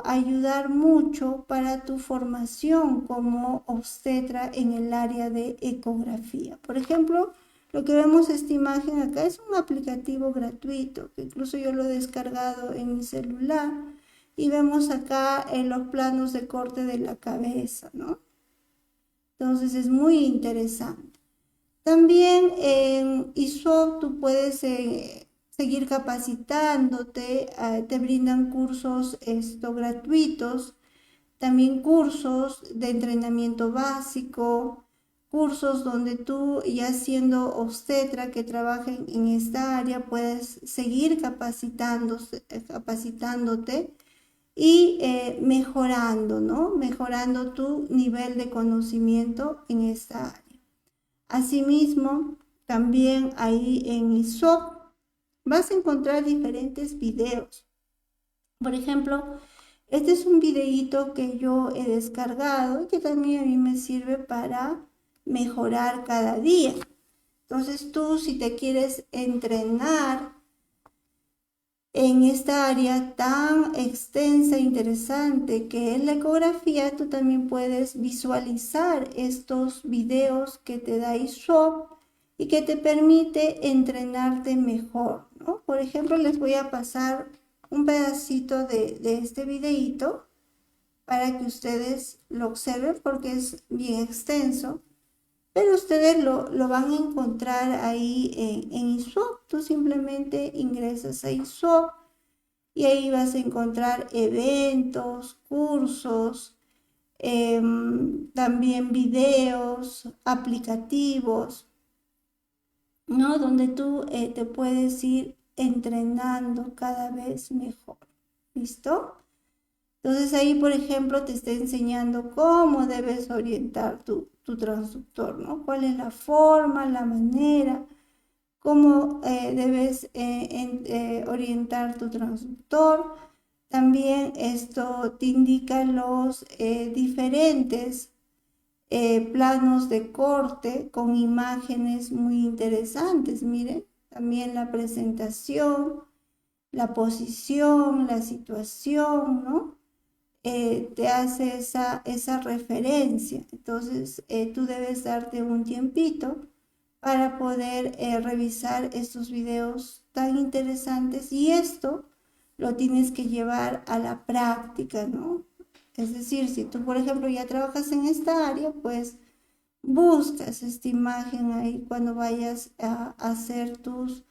ayudar mucho para tu formación como obstetra en el área de ecografía. Por ejemplo, lo que vemos esta imagen acá es un aplicativo gratuito, que incluso yo lo he descargado en mi celular, y vemos acá en los planos de corte de la cabeza, ¿no? Entonces es muy interesante. También en ISOP tú puedes seguir capacitándote, te brindan cursos gratuitos, también cursos de entrenamiento básico, cursos donde tú ya siendo obstetra que trabaja en esta área puedes seguir capacitándote y mejorando, ¿no? Mejorando tu nivel de conocimiento en esta área. Asimismo, también ahí en ISOP vas a encontrar diferentes videos. Por ejemplo, este es un videíto que yo he descargado y que también a mí me sirve para mejorar cada día. Entonces tú, si te quieres entrenar en esta área tan extensa e interesante que es la ecografía, tú también puedes visualizar estos videos que te da ISOP y que te permite entrenarte mejor, ¿no? Por ejemplo, les voy a pasar un pedacito de este videíto para que ustedes lo observen porque es bien extenso. Pero ustedes lo van a encontrar ahí en ISOP. Tú simplemente ingresas a ISOP y ahí vas a encontrar eventos, cursos, también videos, aplicativos, ¿no? Donde tú te puedes ir entrenando cada vez mejor. ¿Listo? Entonces ahí, por ejemplo, te está enseñando cómo debes orientar tu transductor, ¿no? Cuál es la forma, la manera, cómo debes orientar tu transductor. También esto te indica los diferentes planos de corte con imágenes muy interesantes. Miren, también la presentación, la posición, la situación, ¿no? Te hace esa referencia. Entonces, tú debes darte un tiempito para poder revisar estos videos tan interesantes y esto lo tienes que llevar a la práctica, ¿no? Es decir, si tú, por ejemplo, ya trabajas en esta área, pues buscas esta imagen ahí cuando vayas a hacer tus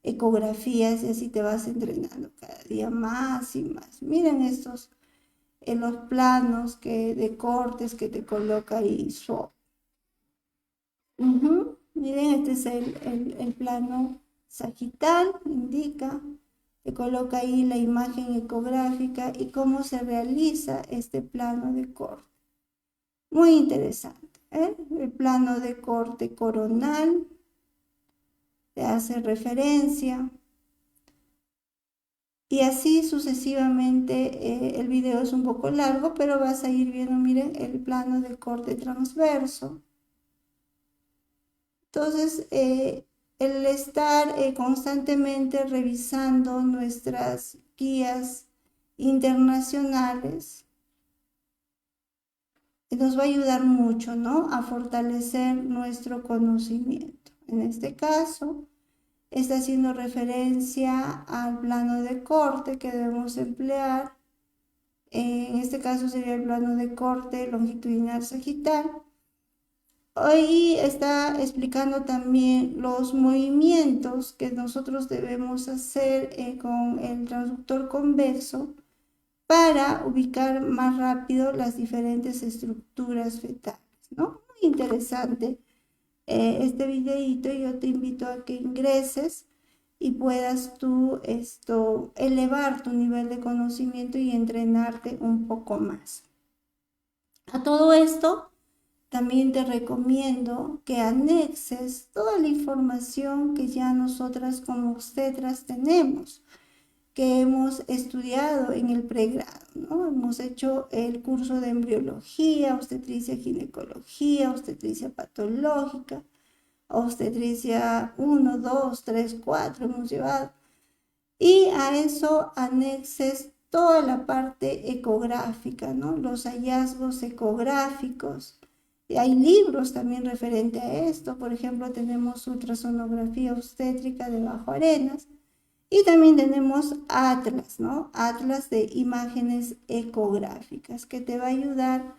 ecografías y así te vas entrenando cada día más y más. Miren estos en los planos de cortes que te coloca ahí SWOT. Miren, este es el plano sagital, indica, te coloca ahí la imagen ecográfica y cómo se realiza este plano de corte. Muy interesante, ¿eh? El plano de corte coronal te hace referencia. Y así sucesivamente, el video es un poco largo, pero vas a ir viendo, miren, el plano de corte transverso. Entonces, el estar constantemente revisando nuestras guías internacionales nos va a ayudar mucho, ¿no? A fortalecer nuestro conocimiento. En este caso, está haciendo referencia al plano de corte que debemos emplear. En este caso sería el plano de corte longitudinal sagital. Hoy está explicando también los movimientos que nosotros debemos hacer con el transductor convexo para ubicar más rápido las diferentes estructuras fetales, ¿no? Muy interesante este videito. Yo te invito a que ingreses y puedas tú elevar tu nivel de conocimiento y entrenarte un poco más. A todo esto, también te recomiendo que anexes toda la información que ya nosotras como obstetras tenemos. que hemos estudiado en el pregrado, ¿no? Hemos hecho el curso de embriología, obstetricia, ginecología, obstetricia patológica, obstetricia 1, 2, 3, 4 hemos llevado. Y a eso anexes toda la parte ecográfica, ¿no? Los hallazgos ecográficos. Y hay libros también referente a esto. Por ejemplo, tenemos ultrasonografía obstétrica de Bajo Arenas. Y también tenemos Atlas, ¿no? Atlas de imágenes ecográficas, que te va a ayudar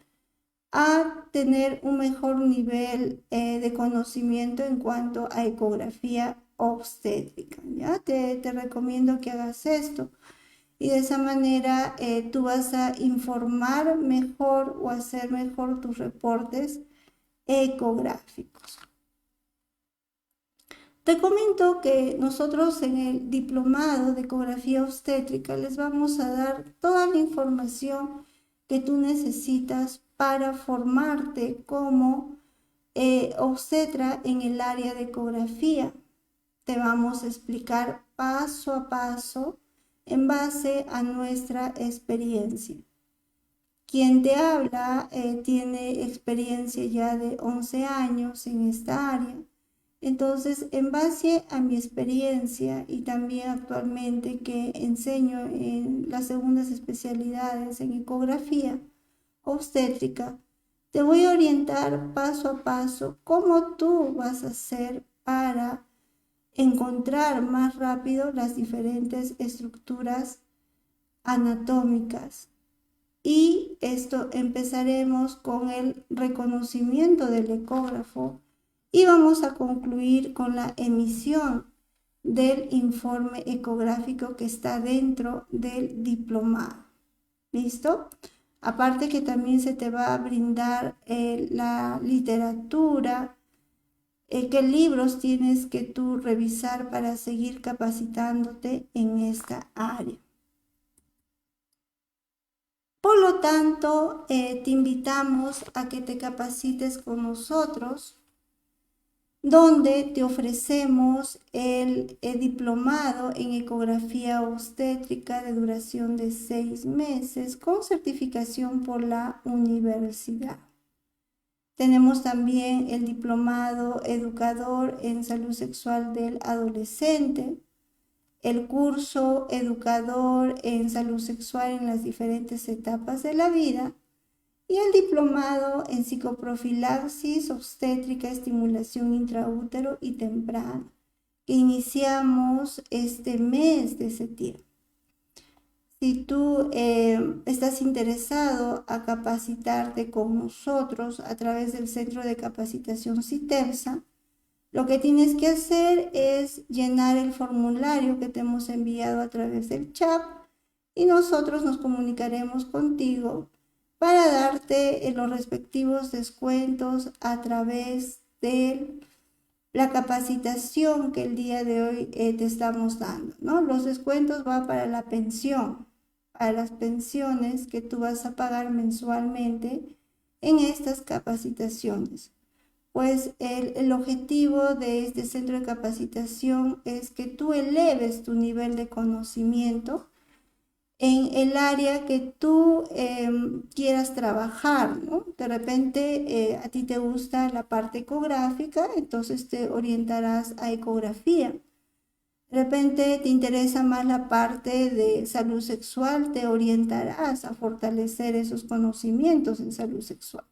a tener un mejor nivel de conocimiento en cuanto a ecografía obstétrica, ¿ya? Te recomiendo que hagas esto y de esa manera tú vas a informar mejor o hacer mejor tus reportes ecográficos. Te comento que nosotros en el diplomado de ecografía obstétrica les vamos a dar toda la información que tú necesitas para formarte como obstetra en el área de ecografía. Te vamos a explicar paso a paso en base a nuestra experiencia. Quien te habla tiene experiencia ya de 11 años en esta área. Entonces, en base a mi experiencia y también actualmente que enseño en las segundas especialidades en ecografía obstétrica, te voy a orientar paso a paso cómo tú vas a hacer para encontrar más rápido las diferentes estructuras anatómicas. Y esto empezaremos con el reconocimiento del ecógrafo y vamos a concluir con la emisión del informe ecográfico que está dentro del diplomado. ¿Listo? Aparte que también se te va a brindar la literatura, qué libros tienes que tú revisar para seguir capacitándote en esta área. Por lo tanto, te invitamos a que te capacites con nosotros, donde te ofrecemos el diplomado en ecografía obstétrica de duración de 6 meses con certificación por la universidad. Tenemos también el diplomado educador en salud sexual del adolescente, el curso educador en salud sexual en las diferentes etapas de la vida y el diplomado en psicoprofilaxis obstétrica, estimulación intraútero y temprana, que iniciamos este mes de septiembre. Si tú estás interesado a capacitarte con nosotros a través del Centro de Capacitación CITEMSA, lo que tienes que hacer es llenar el formulario que te hemos enviado a través del chat y nosotros nos comunicaremos contigo para darte los respectivos descuentos a través de la capacitación que el día de hoy te estamos dando, ¿no? Los descuentos van para la pensión, para las pensiones que tú vas a pagar mensualmente en estas capacitaciones. Pues el objetivo de este centro de capacitación es que tú eleves tu nivel de conocimiento en el área que tú quieras trabajar, ¿no? De repente a ti te gusta la parte ecográfica, entonces te orientarás a ecografía. De repente te interesa más la parte de salud sexual, te orientarás a fortalecer esos conocimientos en salud sexual.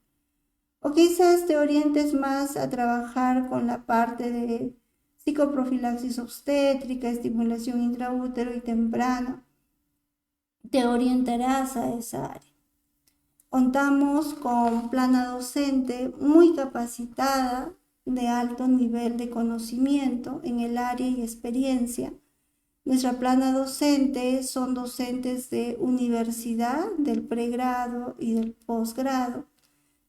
O quizás te orientes más a trabajar con la parte de psicoprofilaxis obstétrica, estimulación intraútero y temprana. Te orientarás a esa área. Contamos con plana docente muy capacitada, de alto nivel de conocimiento en el área y experiencia. Nuestra plana docente son docentes de universidad, del pregrado y del posgrado,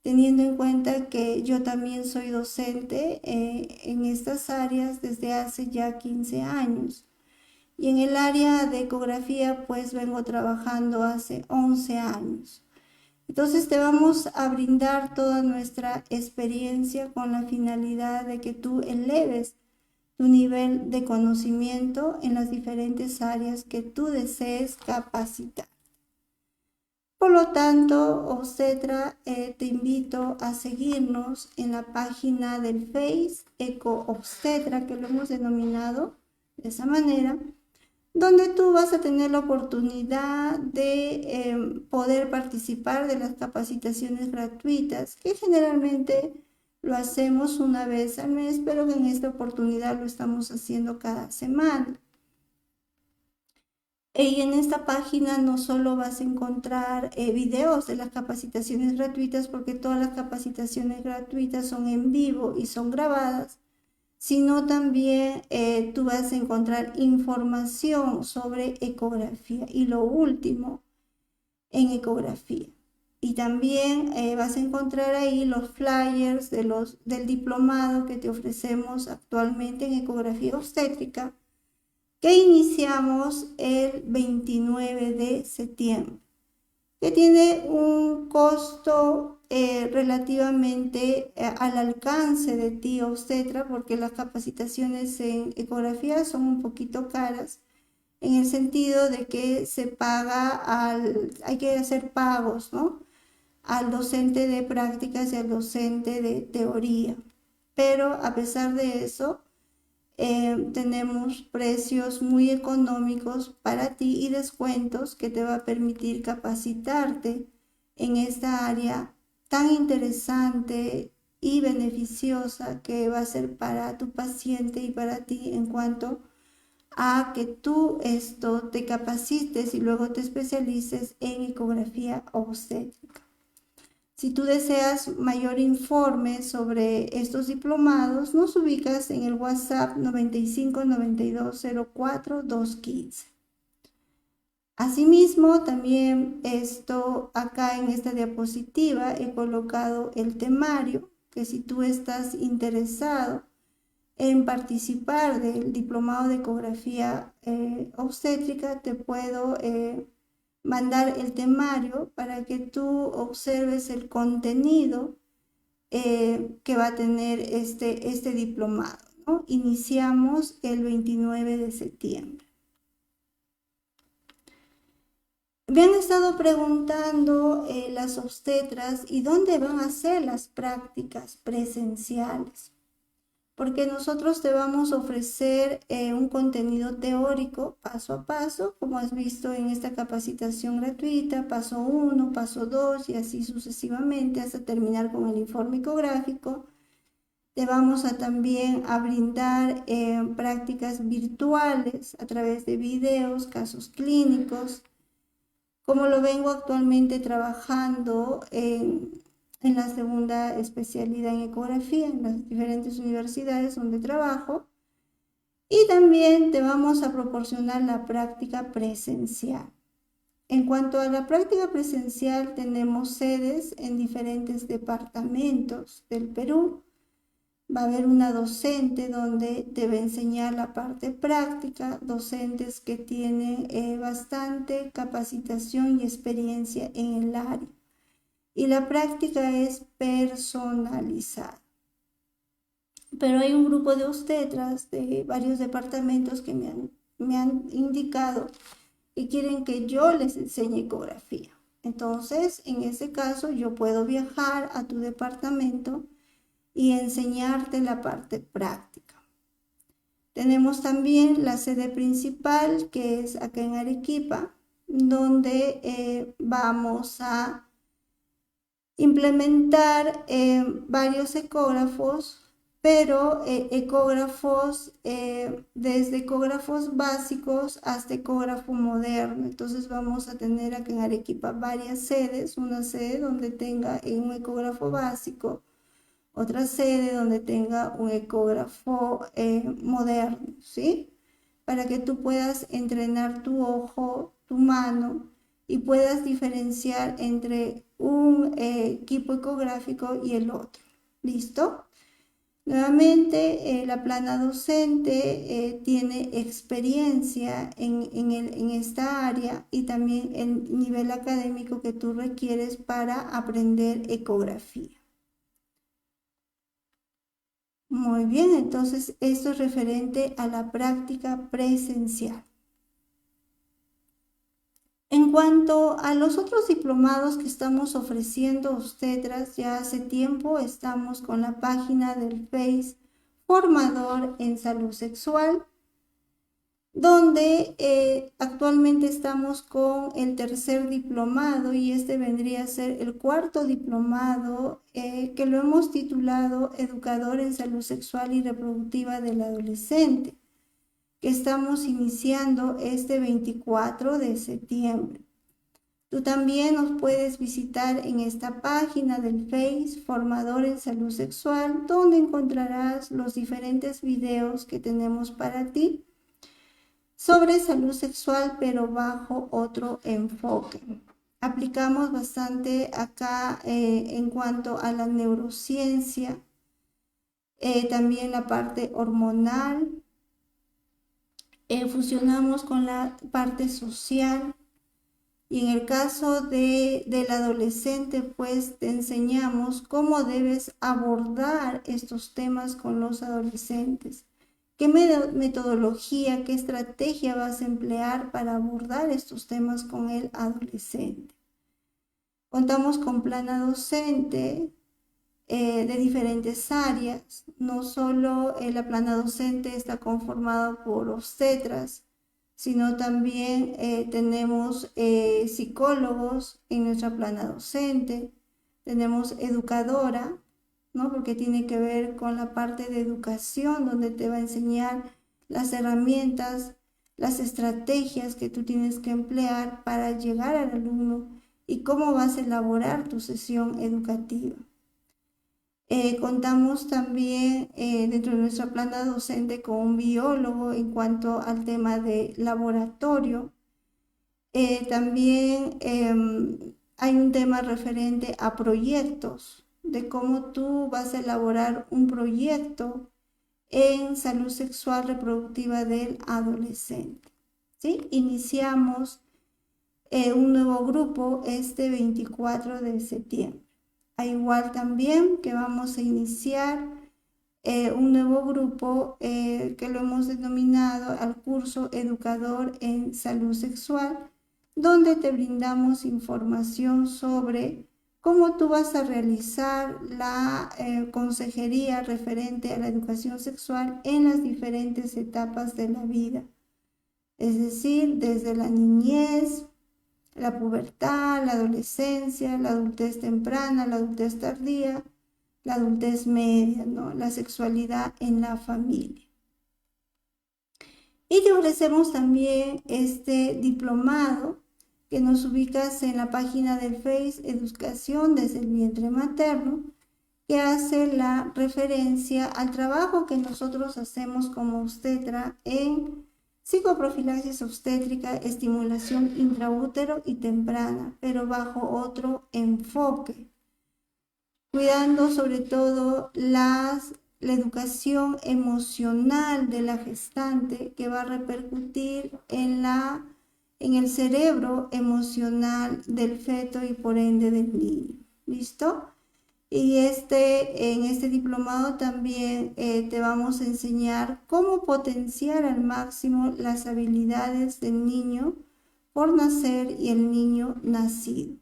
teniendo en cuenta que yo también soy docente en estas áreas desde hace ya 15 años. Y en el área de ecografía pues vengo trabajando hace 11 años. Entonces te vamos a brindar toda nuestra experiencia con la finalidad de que tú eleves tu nivel de conocimiento en las diferentes áreas que tú desees capacitar. Por lo tanto, obstetra, te invito a seguirnos en la página del Face Eco Obstetra, que lo hemos denominado de esa manera, donde tú vas a tener la oportunidad de poder participar de las capacitaciones gratuitas, que generalmente lo hacemos una vez al mes, pero que en esta oportunidad lo estamos haciendo cada semana. Y en esta página no solo vas a encontrar videos de las capacitaciones gratuitas, porque todas las capacitaciones gratuitas son en vivo y son grabadas, sino también tú vas a encontrar información sobre ecografía y lo último en ecografía. Y también vas a encontrar ahí los flyers del diplomado que te ofrecemos actualmente en ecografía obstétrica, que iniciamos el 29 de septiembre, que tiene un costo relativamente al alcance de ti, obstetra, porque las capacitaciones en ecografía son un poquito caras, en el sentido de que se paga hay que hacer pagos, ¿no?, al docente de prácticas y al docente de teoría. Pero a pesar de eso, tenemos precios muy económicos para ti y descuentos que te va a permitir capacitarte en esta área tan interesante y beneficiosa que va a ser para tu paciente y para ti, en cuanto a que tú te capacites y luego te especialices en ecografía obstétrica. Si tú deseas mayor informe sobre estos diplomados, nos ubicas en el WhatsApp 95 92 04 215. Asimismo, también acá en esta diapositiva he colocado el temario, que si tú estás interesado en participar del diplomado de ecografía obstétrica, te puedo mandar el temario para que tú observes el contenido que va a tener este diplomado, ¿no? Iniciamos el 29 de septiembre. Me han estado preguntando las obstetras, ¿y dónde van a hacer las prácticas presenciales? Porque nosotros te vamos a ofrecer un contenido teórico paso a paso, como has visto en esta capacitación gratuita, paso 1, paso 2 y así sucesivamente hasta terminar con el informe ecográfico. Te vamos también a brindar prácticas virtuales a través de videos, casos clínicos, como lo vengo actualmente trabajando en la segunda especialidad en ecografía en las diferentes universidades donde trabajo. Y también te vamos a proporcionar la práctica presencial. En cuanto a la práctica presencial, tenemos sedes en diferentes departamentos del Perú. Va a haber una docente donde te va a enseñar la parte práctica, docentes que tienen bastante capacitación y experiencia en el área. Y la práctica es personalizada. Pero hay un grupo de obstetras de varios departamentos que me han indicado que quieren que yo les enseñe ecografía. Entonces, en ese caso, yo puedo viajar a tu departamento y enseñarte la parte práctica. Tenemos también la sede principal, que es acá en Arequipa, donde vamos a implementar varios ecógrafos, pero ecógrafos desde ecógrafos básicos hasta ecógrafo moderno. Entonces vamos a tener acá en Arequipa varias sedes, una sede donde tenga un ecógrafo básico, otra sede donde tenga un ecógrafo moderno, ¿sí? Para que tú puedas entrenar tu ojo, tu mano, y puedas diferenciar entre un equipo ecográfico y el otro. ¿Listo? Nuevamente, la plana docente tiene experiencia en esta área y también el nivel académico que tú requieres para aprender ecografía. Muy bien, entonces esto es referente a la práctica presencial. En cuanto a los otros diplomados que estamos ofreciendo ustedes, ya hace tiempo estamos con la página del Face Formador en Salud Sexual, donde actualmente estamos con el tercer diplomado y este vendría a ser el cuarto diplomado que lo hemos titulado Educador en Salud Sexual y Reproductiva del Adolescente, que estamos iniciando este 24 de septiembre. Tú también nos puedes visitar en esta página del Face Formador en Salud Sexual, donde encontrarás los diferentes videos que tenemos para ti sobre salud sexual, pero bajo otro enfoque. Aplicamos bastante acá en cuanto a la neurociencia, también la parte hormonal, fusionamos con la parte social. Y en el caso del adolescente, pues te enseñamos cómo debes abordar estos temas con los adolescentes. ¿Qué metodología, qué estrategia vas a emplear para abordar estos temas con el adolescente? Contamos con plana docente de diferentes áreas. No solo la plana docente está conformada por obstetras, sino también tenemos psicólogos en nuestra plana docente, tenemos educadora, ¿no? Porque tiene que ver con la parte de educación, donde te va a enseñar las herramientas, las estrategias que tú tienes que emplear para llegar al alumno y cómo vas a elaborar tu sesión educativa. Contamos también dentro de nuestra plana docente con un biólogo en cuanto al tema de laboratorio. También hay un tema referente a proyectos, de cómo tú vas a elaborar un proyecto en salud sexual reproductiva del adolescente. ¿Sí? Iniciamos un nuevo grupo este 24 de septiembre. Igual también que vamos a iniciar un nuevo grupo que lo hemos denominado al curso Educador en Salud Sexual, donde te brindamos información sobre cómo tú vas a realizar la consejería referente a la educación sexual en las diferentes etapas de la vida. Es decir, desde la niñez, la pubertad, la adolescencia, la adultez temprana, la adultez tardía, la adultez media, ¿no? La sexualidad en la familia. Y te ofrecemos también este diplomado que nos ubicas en la página del Face Educación desde el vientre materno, que hace la referencia al trabajo que nosotros hacemos como obstetra en psicoprofilaxis obstétrica, estimulación intraútero y temprana, pero bajo otro enfoque, cuidando sobre todo la educación emocional de la gestante, que va a repercutir en el cerebro emocional del feto y por ende del niño. ¿Listo? Y en este diplomado también te vamos a enseñar cómo potenciar al máximo las habilidades del niño por nacer y el niño nacido.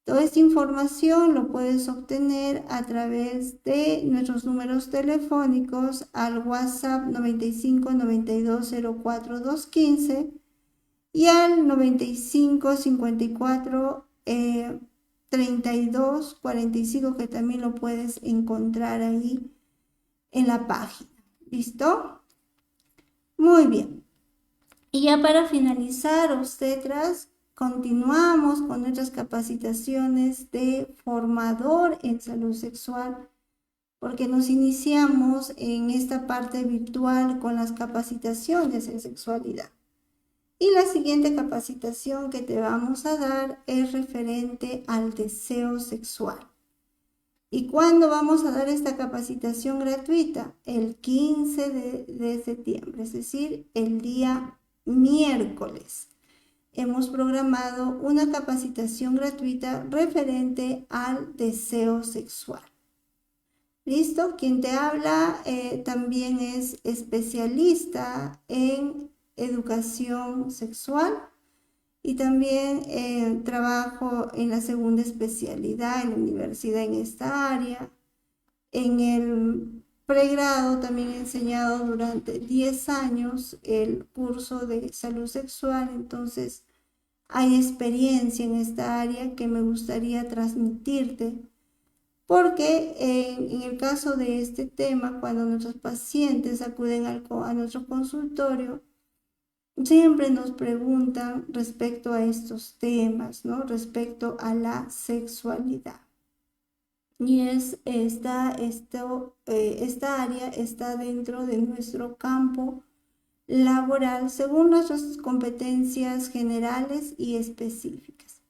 Toda esta información lo puedes obtener a través de nuestros números telefónicos al WhatsApp 95 92 04 215 y al 95 54 32 45, que también lo puedes encontrar ahí en la página. ¿Listo? Muy bien. Y ya para finalizar, obstetras, continuamos con nuestras capacitaciones de formador en salud sexual, porque nos iniciamos en esta parte virtual con las capacitaciones en sexualidad. Y la siguiente capacitación que te vamos a dar es referente al deseo sexual. ¿Y cuándo vamos a dar esta capacitación gratuita? El 15 de septiembre, es decir, el día miércoles. Hemos programado una capacitación gratuita referente al deseo sexual. ¿Listo? Quien te habla también es especialista en educación sexual y también trabajo en la segunda especialidad en la universidad en esta área. En el pregrado también he enseñado durante 10 años el curso de salud sexual, entonces hay experiencia en esta área que me gustaría transmitirte, porque en el caso de este tema, cuando nuestros pacientes acuden a nuestro consultorio, siempre nos preguntan respecto a estos temas, ¿no? Respecto a la sexualidad. Y esta área está dentro de nuestro campo laboral según nuestras competencias generales y específicas.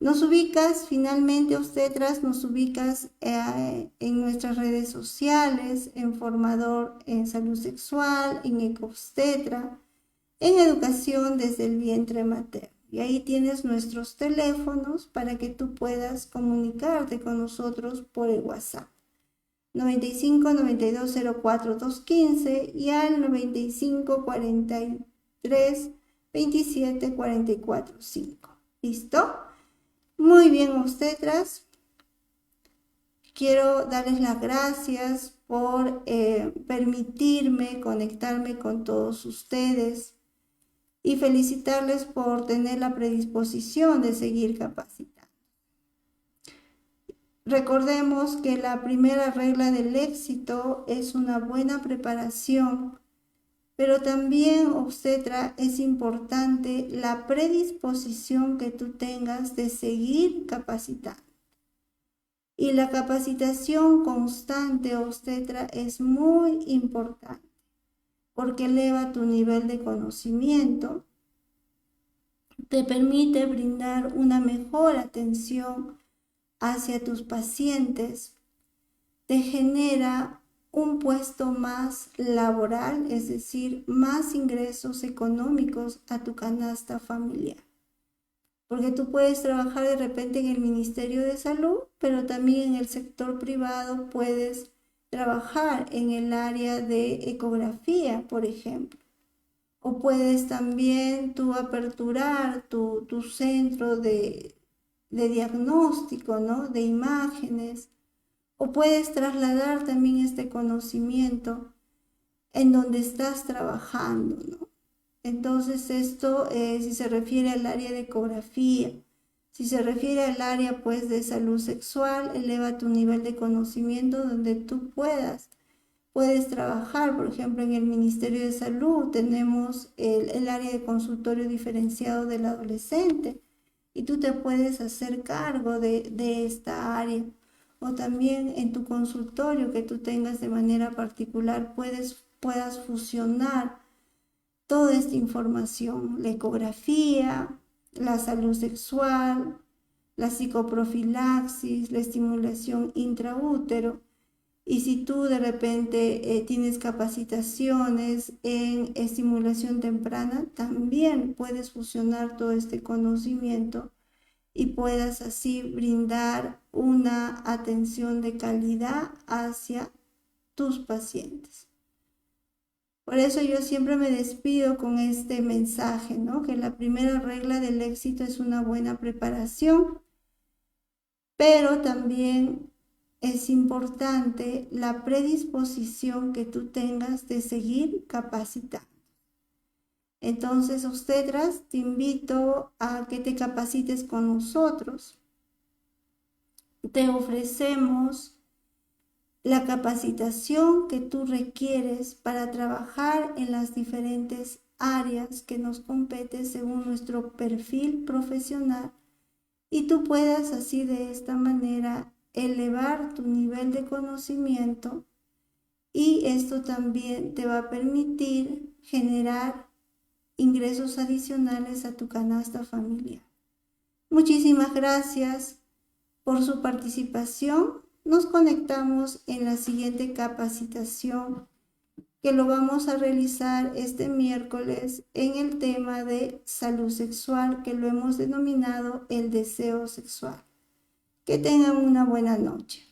Nos ubicas, finalmente, obstetras, nos ubicas en nuestras redes sociales, en Formador en Salud Sexual, en Ecobstetra, en Educación desde el vientre materno. Y ahí tienes nuestros teléfonos para que tú puedas comunicarte con nosotros por el WhatsApp. 95 92 04 215 y al 95 43 27 44 5. ¿Listo? Muy bien, obstetras. Quiero darles las gracias por permitirme conectarme con todos ustedes y felicitarles por tener la predisposición de seguir capacitando. Recordemos que la primera regla del éxito es una buena preparación, pero también, obstetra, es importante la predisposición que tú tengas de seguir capacitando. Y la capacitación constante, obstetra, es muy importante porque eleva tu nivel de conocimiento, te permite brindar una mejor atención hacia tus pacientes, te genera un puesto más laboral, es decir, más ingresos económicos a tu canasta familiar. Porque tú puedes trabajar de repente en el Ministerio de Salud, pero también en el sector privado puedes trabajar en el área de ecografía, por ejemplo. O puedes también tú aperturar tu centro de diagnóstico, ¿no? De imágenes. O puedes trasladar también este conocimiento en donde estás trabajando, ¿no? Entonces esto, si se refiere al área de ecografía, si se refiere al área pues de salud sexual, eleva tu nivel de conocimiento donde tú puedes trabajar. Por ejemplo, en el Ministerio de Salud tenemos el área de consultorio diferenciado del adolescente y tú te puedes hacer cargo de esta área. O también en tu consultorio que tú tengas de manera particular puedas fusionar toda esta información, la ecografía, la salud sexual, la psicoprofilaxis, la estimulación intraútero. Y si tú de repente tienes capacitaciones en estimulación temprana, también puedes fusionar todo este conocimiento y puedas así brindar una atención de calidad hacia tus pacientes. Por eso yo siempre me despido con este mensaje, ¿no? Que la primera regla del éxito es una buena preparación, pero también es importante la predisposición que tú tengas de seguir capacitando. Entonces, obstetras, te invito a que te capacites con nosotros. Te ofrecemos la capacitación que tú requieres para trabajar en las diferentes áreas que nos compete según nuestro perfil profesional y tú puedas así de esta manera elevar tu nivel de conocimiento y esto también te va a permitir generar ingresos adicionales a tu canasta familiar. Muchísimas gracias por su participación. Nos conectamos en la siguiente capacitación que lo vamos a realizar este miércoles en el tema de salud sexual que lo hemos denominado el deseo sexual. Que tengan una buena noche.